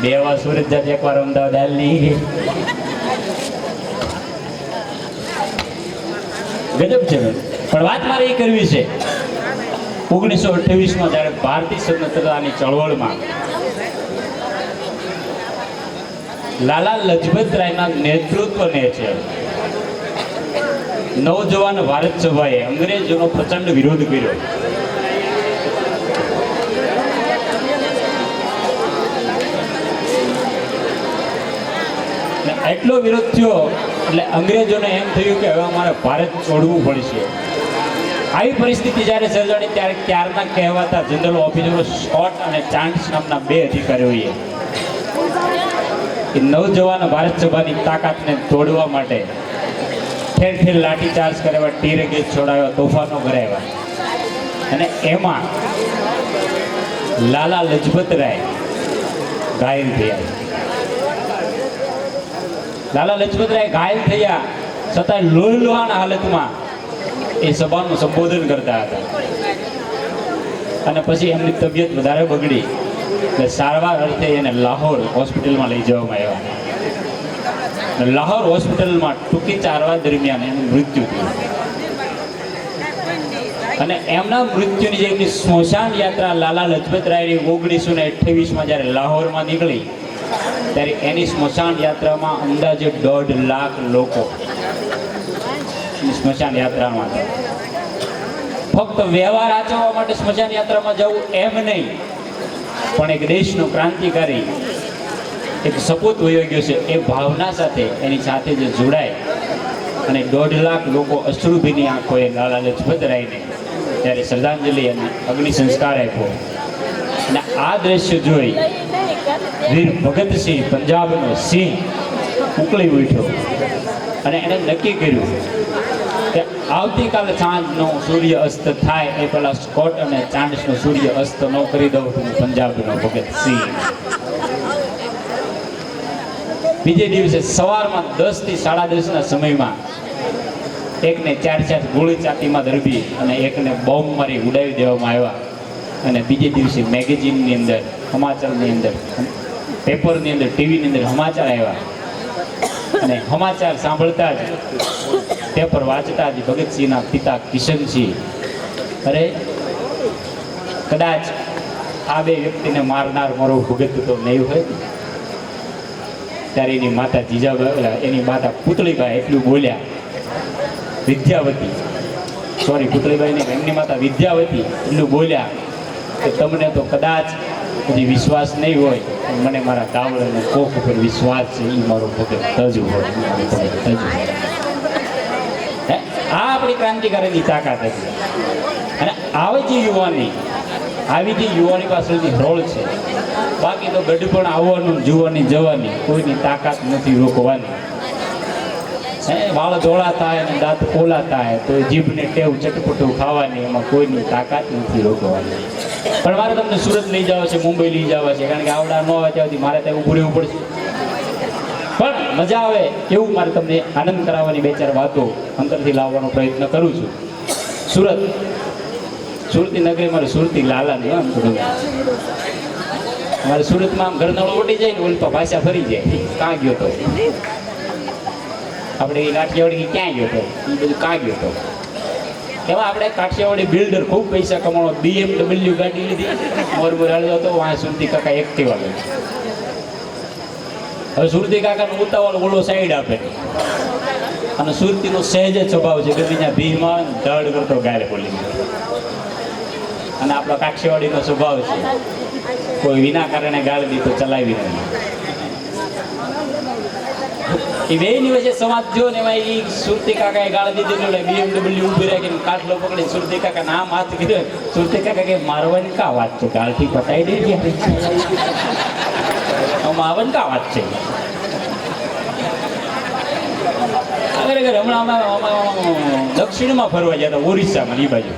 2 વાર સુરત જાય, 1 વાર અમદાવાદ હાલ નહીં. ગજબ છે. પણ વાત મારે એ કરવી છે 1928માં જ્યારે ભારતીય સ્વતંત્રતાની ચળવળમાં લાલા લજપત રાયના નેતૃત્વને છે નવજવાન ભારત સભાએ અંગ્રેજોનો પ્રચંડ વિરોધ કર્યો. એટલો વિરોધ થયો એટલે અંગ્રેજોને એમ થયું કે હવે અમારે ભારત છોડવું પડશે. આવી પરિસ્થિતિ જ્યારે સર્જાણી ત્યારે ત્યારના કહેવાતા જનરલ ઓફિસરો સ્કોટ અને ચાન્સ નામના 2 અધિકારીઓએ એ નવજવાન ભારત સભાની તાકાતને તોડવા માટે ઠેર ઠેર લાઠીચાર્જ કરાવ્યા, ટીર ગેસ છોડાવ્યા, તોફાનો કરાવ્યા. અને એમાં લાલા લજપત રાય ઘાયલ થયા. લાલા લજપત રાય ઘાયલ થયા છતાં લોહીલુહાણ હાલતમાં એ સભાનું સંબોધન કરતા હતા. અને પછી એમની તબિયત વધારે બગડી એટલે સારવાર અર્થે એને લાહોર હોસ્પિટલમાં લઈ જવામાં આવ્યા. લાહોર હોસ્પિટલમાં ટૂંકી સારવાર દરમિયાન એનું મૃત્યુ થયું. અને એમના મૃત્યુની જે એમની સ્મશાન યાત્રા લાલા લજપત રાયની 1928માં જ્યારે લાહોરમાં નીકળી ત્યારે એની સ્મશાન યાત્રામાં અંદાજે 1.5 લાખ લોકો સ્મશાન યાત્રામાં હતા. ફક્ત વ્યવહાર આચરવા માટે સ્મશાન યાત્રામાં જવું એમ નહીં, પણ એક દેશનો ક્રાંતિકારી એક સપૂત વયો ગયો છે એ ભાવના સાથે એની સાથે જે જોડાય અને 1.5 લાખ લોકો અશ્રુભીની આંખોએ લાલા લજપત રાયને ત્યારે શ્રદ્ધાંજલિ અને અગ્નિ સંસ્કાર આપ્યો. અને આ દ્રશ્ય જોઈ વીર ભગતસિંહ પંજાબનો સિંહ ઉકળી ઉઠ્યો અને એણે નક્કી કર્યું કે આવતીકાલે સાંજનો સૂર્ય અસ્ત થાય એ પહેલા સ્કોટ અને ચાંદનો સૂર્ય અસ્ત ન કરી દઉં તો હું પંજાબનો ભગતસિંહ. બીજે દિવસે સવારમાં 10 થી 10:30 સમયમાં એકને 4 ગોળી છાતીમાં ધરબી અને એકને બોમ્બ મારી ઉડાવી દેવામાં આવ્યા. અને બીજે દિવસે મેગેઝિનની અંદર, સમાચારની અંદર, પેપરની અંદર, ટીવીની અંદર સમાચાર આવ્યા. અને સમાચાર સાંભળતા જ, પેપર વાંચતા જ ભગતસિંહના પિતા કિશનસિંહ, અરે કદાચ આ બે વ્યક્તિને મારનાર મારો ભગત તો નહીં હોય. ત્યારે એની માતા જીજાબાઈ, એની માતા પુતળીબાઈ એટલું બોલ્યા, પુતળીબાઈ ને એમની માતા વિદ્યાવતી એટલું બોલ્યા કે તમને તો કદાચ હજી વિશ્વાસ નહીં હોય, મને મારા કાવળ અને કોખ ઉપર વિશ્વાસ છે. એ મારો ભગત તજ હોય, આ આપણી ક્રાંતિકારીની તાકાત હતી. અને આવી જે યુવાની પાછળની રોળ છે. બાકી તો ગઢપણ આવવાનું, જોવાની, જવાની, કોઈની તાકાત નથી રોકવાની. વાળ ધોળા થાય અને દાંત પોલા થાય તો જીભને ટેવ ચટપટું ખાવાની, એમાં કોઈની તાકાત નથી રોકવાની. પણ મારે તમને સુરત લઈ જવા છે, મુંબઈ લઈ જવા છે, કારણ કે આવડા ન આવે ત્યાંથી મારે ત્યાં ઊભું રહેવું પડશે. પણ મજા આવે એવું મારે તમને આનંદ કરાવવાની 2-4 વાતો અંતરથી લાવવાનો પ્રયત્ન કરું છું. સુરતી નગરી મારે સુરતી લાલાની આમ થોડું મારે સુરતમાં આમ ઘરનાળો વટી જાય ને ઓલપા ભાષા ફરી જાય. કાં ગયો તો આપણે એ કાઠિયાવાડી ક્યાં ગયો હતો, એ બધું કાં ગયો હતો. એમાં આપણે કાઠિયાવાડી બિલ્ડર ખૂબ પૈસા કમાણો, BMW ગાડી લીધી, મોરબોર હાલ્યો હતો. વાં સુરતી કાકા એક્ટિવા લઈ. હવે સુરતી કાકાનો ઉતાવળ ઓલો સાઈડ આપે અને સુરતીનો સહેજ જ સ્વભાવ છે કે બીજા ભીમાં ધડ કરતો ગાય બોલી. અને આપણો કાઠિયાવાડીનો સ્વભાવ છે કોઈ વિના કારણે ગાળ દી તો ચલાવી નહીં. એ બેની વચ્ચે સમાજ જો ને એમાં એ સુરતી કાકાએ ગાળ દીધી, BMW ઊભી રાખીને કાટલો પકડી સુરતી કાકા નામ હાથ કીધો. સુરતી કાકા કે મારવાની કા વાત છે, ગાળથી પતાવી દે છે. આવવાની કા વાત છે. ખરેખર હમણાં દક્ષિણમાં ફરવા ગયા હતા, ઓરિસ્સામાં. એ બાજુ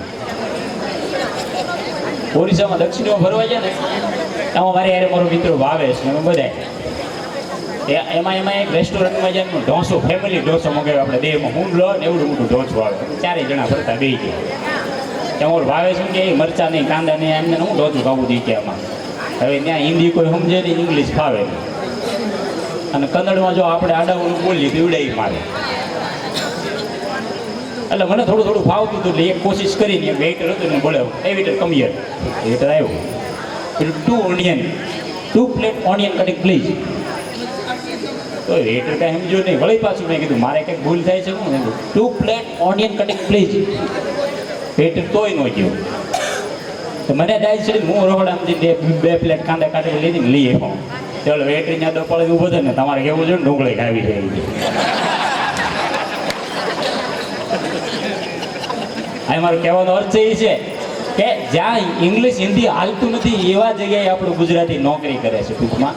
ઓરિસ્સામાં દક્ષિણમાં ફરવા ગયા ને, એમાં મારે યારે મારો મિત્ર ભાવેશ ને અમે બધા એમાં એક રેસ્ટોરન્ટમાં જાય ઢોસો, ફેમિલી ઢોસો મગાવ્યો. આપણે દેહમાં હું લો ને એવડું મોટું ઢોસો આવે, 4 જણા ફરતા બે ગયા. તમારું ભાવેશ શું કે મરચા નહીં, કાંદા નહીં, એમને હું ઢોસું ખાવું દઈ કે આમાં. હવે ત્યાં હિન્દી કોઈ સમજે નહીં, ઇંગ્લિશ ફાવે. અને કન્નડમાં જો આપણે આડાવડું બોલીએ તો ઉડાઈ મારે. એટલે મને થોડું ફાવતું હતું, એટલે એક કોશિશ કરીને વેઇટર હતું ને બોલાવ્યો, એ વેઇટર કમિયર. વેઇટર આવ્યો, 2 પ્લેટ ઓનિયન કટિંગ પ્લીઝ. તો વેઇટર કાંઈ સમજો નહીં, વળી પાછું મેં કીધું મારે કંઈક ભૂલ થાય છે. હું 2 plate onion cutting please. Waiter તોય ન ગયો. તો મને દાય છે હું રોકડામાંથી 2 પ્લેટ કાંદા કાઢી લીધી લઈ આવ્યો. ચાલો વેઇટર ત્યાં પડે ઊભો થાય ને, તમારે કેવું છે ને ડુંગળી ખાવી જાય. આ મારો કહેવાનો અર્થ એ છે કે જ્યાં ઇંગ્લિશ હિન્દી હાલતું નથી એવા જગ્યાએ આપણું ગુજરાતી નોકરી કરે છે ટૂંકમાં.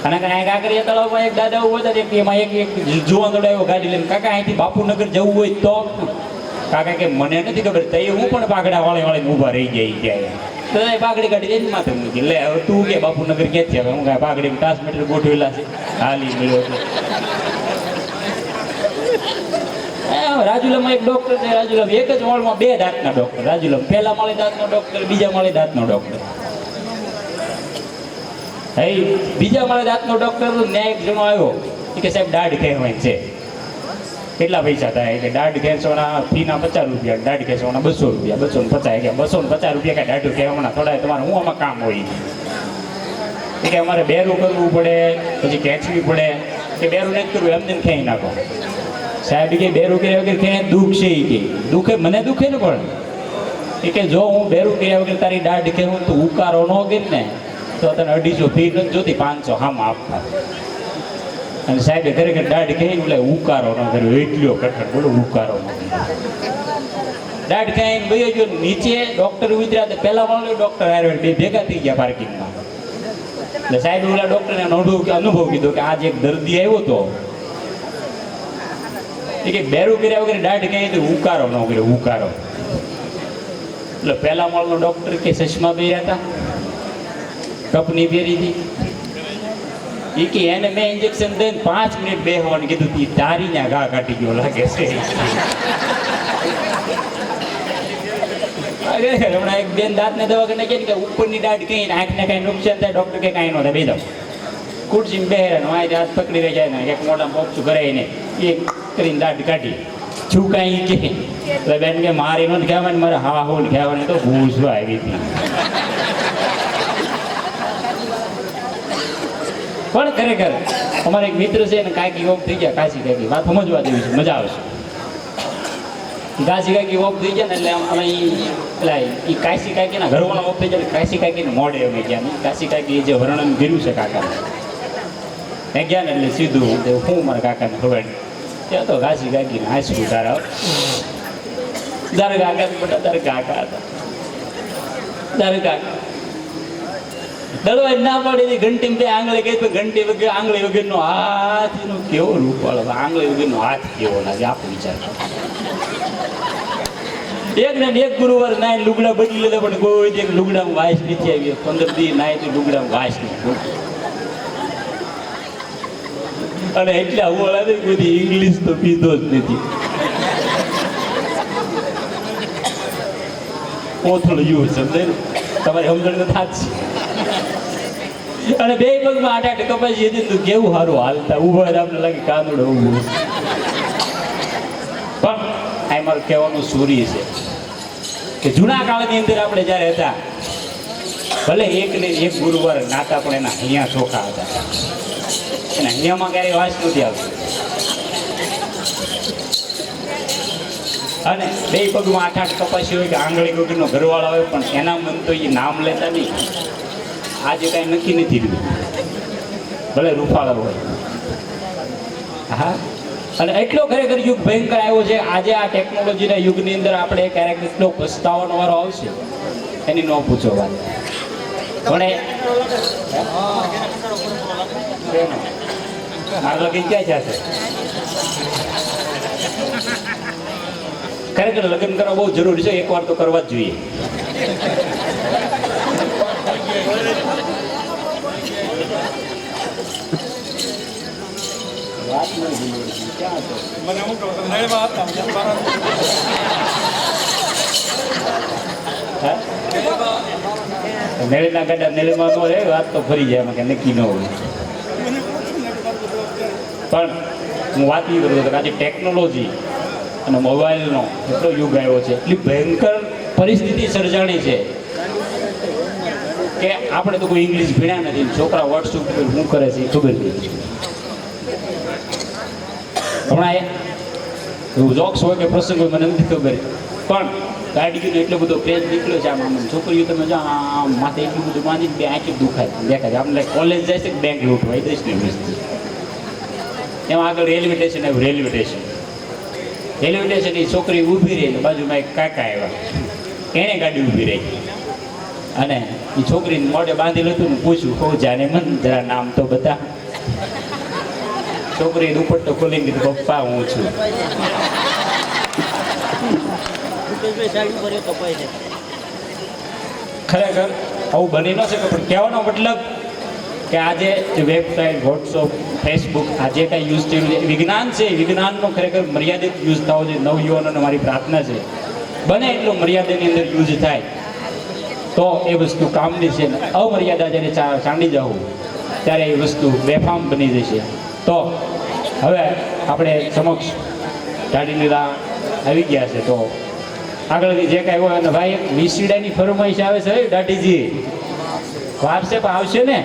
અને કાંકરિયા તળાવમાં એક દાદા ઉભો હતા, એમાં એક જુવાન દોડાવ્યો ગાડી લઈને, કાકા અહીંથી બાપુનગર જવું હોય તો? કાકા કે મને નથી ખબર, તો હું પણ પાઘડા વાળીને ઊભા રહી જાય ત્યાં. તો પાઘડી કાઢી જાય માથે મૂકી, લે હવે તું કે બાપુનગર ક્યાંથી હવે? હું કાંઈ પાઘડી ટ્રાન્સમીટર ગોઠવેલા છે, હાલી મળ્યો છે. રાજુલામાં એક ડોક્ટર છે, રાજુલા એક જ હોલમાં 2 દાંતના ડોક્ટર. રાજુલા પહેલા માળે દાંતનો ડોક્ટર, બીજા માળે દાંતનો ડોક્ટર. બીજા માળે દાંતનો ડોક્ટર ન્યાય એક જણો આવ્યો, કે સાહેબ દાઢ ખેંચવાની છે, કેટલા પૈસા થાય? કે દાઢ ખેંચવાના ફીના 50 રૂપિયા, દાઢ ખેંચવાના 200 રૂપિયા. 250 કે 250 રૂપિયા કાંઈ દાઢું ખેંચવાના થોડા તમારે હું આમાં કામ હોય? કે અમારે બેરું કરવું પડે, પછી ખેંચવી પડે. કે બેરું નથી કરવું, એમને ખેંચી નાખો. સાહેબ કે બેરું કર્યા વગર ક્યાંય દુઃખ છે? એ કે દુઃખે મને દુઃખે ને પણ એ કે જો હું બેરું કર્યા વગર તારી દાઢ ખેવું તો ઉકારો ન ગઈ ને તો તને 250 ફી નથી જોતી, 500 હામાં આપતા. અને સાહેબે ખરેખર દાઢ કહીને એટલે ઉકારો ન કર્યો, એટલો કઠણ બોલો ઉકારો ન કર્યો. દાઢ કહીને ભાઈ ગયો નીચે, ડૉક્ટર ઉતર્યા તો પહેલા વાળો ડૉક્ટર આવ્યો, બે ભેગા થઈ ગયા પાર્કિંગમાં. એટલે સાહેબ ઓલા ડૉક્ટરને અનુભવ કીધો કે આજે એક દર્દી આવ્યો હતો એ કે બેરું કર્યા વગર દાઢ કહી તો ઉકારો ન કર્યો, ઉકારો. એટલે પહેલા માળનો ડૉક્ટર કે ચશ્મા પહેર્યા હતા, કપની પહેરી હતી, એ કે એને મેં ઇન્જેક્શન દઈને 5 મિનિટ બેસવાનું કીધું હતી, તારી ત્યાં ઘા કાઢી ગયો લાગે છે. અરે હમણાં એક બેન દાંતને દવાખાને કહે કે ઉપરની દાઢ કઈ આંખને કાંઈ નુકસાન થાય, ડૉક્ટર કે કાંઈ ન થાય, બે દો ખુરશીમાં બેહેરાનું આ હાથ પકડી રહી જાય ને એક મોઢામાં પોપચું કરાય ને એ કરીને દાઢ કાઢી છું કાંઈ કે. એટલે બેન કે મારી નથી કહેવાની, મારે હા હોલ કહેવાની, તો ભૂસવા આવી હતી. પણ ખરેખર અમારે એક મિત્ર છે ને કાંઈક ઓફ થઈ ગયા, કાશી કાંઈક વાત સમજવા જેવી છે, મજા આવશે. કાશી કાંઈક ઓફ થઈ ગયા ને એટલે અમે પેલા એ કાશી કાંઈકીના ઘરવાળા ઓફ થઈ જાય, કાશી કાંઈકીને મોઢે અમે ગયા ને કાશી કાંઈકી જે વર્ણન કર્યું છે કાકાને એ ગયા ને એટલે સીધું હું મારા કાકાને ખબર ત્યાં તો કાશી કાંકીને હાંસવું તારા કાકા બધા તારા કાકા હતા, તારા કાકા દળવા ના પડે ઘંટી બે આંગળી કહી તો ઘંટી વગર આંગળી વગરનો હાથ એનો કેવો રૂપાળો, આંગળી વગરનો હાથ કેવો લાગે આપણું વિચાર. એક ને એક ગુરુવાર નાય લુગડા બદલી લીધા પણ કોઈ એક લુગડામાં વાસ નથી આવી, 15 દી નાય તો લુગડામાં વાસ નથી. અને એટલે આવું આવે કોઈ ઇંગ્લિશ તો પીધો જ નથી. ઓથળ યુ સમજાય ને તમારી સમજણ તો થાત છે. અને બે પગમાં 8 કપાસી હતી તો કેવું સારું હાલતા, ઉભા આપણે લાગે કાનુડો ઊભું. પણ આ મારું કહેવાનું સૂર્ય છે કે જૂના કાળની અંદર આપણે જ્યારે હતા ભલે એક ને એક ગુરુવાર નાતા પણ એના અહીંયા ચોખા હતા, એના અહીંયામાં ક્યારેય વાસ નથી આવતી. અને બે પગમાં 8 કપાસી હોય કે આંગળી ગોગીનો ઘરવાળા હોય પણ એના મન તો એ નામ લેતા નહીં. આજે કાંઈ નક્કી નથી રહ્યું, ભલે રૂપાળો હોય. હા, અને એટલો ખરેખર યુગ ભયંકર આવ્યો છે. આજે આ ટેકનોલોજીના યુગની અંદર આપણે ક્યારેક એટલો પસ્તાવાનો વારો આવશે એની ન પૂછો વાત. પણ આગળ કઈ ક્યાં જશે? ખરેખર લગ્ન કરવા બહુ જરૂરી છે, એકવાર તો કરવા જ જોઈએ. મેળીના ગાડા મેળીમાં ન રહે, વાત તો ફરી જાય એમાં કે નક્કી ન હોય. પણ હું વાત એ કરું છું કે આજે ટેકનોલોજી અને મોબાઈલનો એટલો યુગ આવ્યો છે, એટલી ભયંકર પરિસ્થિતિ સર્જાણી છે કે આપણે તો કોઈ ઇંગ્લિશ ભણ્યા નથી, છોકરા વોટ્સઅપ પર શું કરે છે એ ખબર નથી. હમણાં એવું જોક્સ હોય કે પ્રસંગ હોય મને નથી ખબર, પણ ગાડીનો એટલો બધો ક્રેઝ નીકળ્યો છે. આમ છોકરીઓ તમે જો આમ માથે એટલું બધું બાંધીને બે આંખી દુખાય દેખાય. આમ લાઈક કોલેજ જાય છે કે બેંક લૂંટવાય દઈશ ને વસ્તુ. એમાં આગળ રેલવે સ્ટેશન આવ્યું, રેલવે સ્ટેશન એ છોકરી ઊભી રહી ને બાજુમાં એક કાકા આવ્યા, એણે ગાડી ઊભી રહી અને એ છોકરીને મોઢે બાંધેલું હતું ને પૂછ્યું, હો જાને મન જરા નામ તો બતા. છોકરીએ દુપટ્ટો ખોલીને કીધું, પપ્પા હું છું. ખરેખર આવું બની ન શકે, પણ કહેવાનો મતલબ કે આજે જે વેબસાઇટ, વોટ્સઅપ, ફેસબુક આ જે કાંઈ યુઝ થયું છે વિજ્ઞાન છે, વિજ્ઞાનનો ખરેખર મર્યાદિત યુઝ થવો જોઈએ. નવયુવાનોને મારી પ્રાર્થના છે બને એટલો મર્યાદાની અંદર યુઝ થાય તો એ વસ્તુ કામની છે. અમર્યાદા જ્યારે ચાંડી જવું ત્યારે એ વસ્તુ બેફામ બની જશે. તો હવે આપણે સમક્ષ ગાડીની રાહ આવી ગયા છે, તો આગળથી જે કાંઈ હોય. અને ભાઈ એક વિસીડાની ફરમાઈશ આવે છે દાઢીજી, વારસે પણ આવશે ને?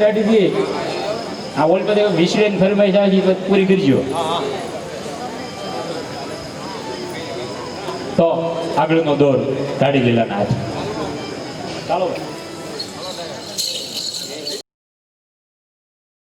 દાઢીજી આ ઓલ બધે વિસીડાની ફરમાઈશ આવે છે પૂરી કરજો. તો આગળનો દોર દાઢી લીલાના હાથ. ચાલો.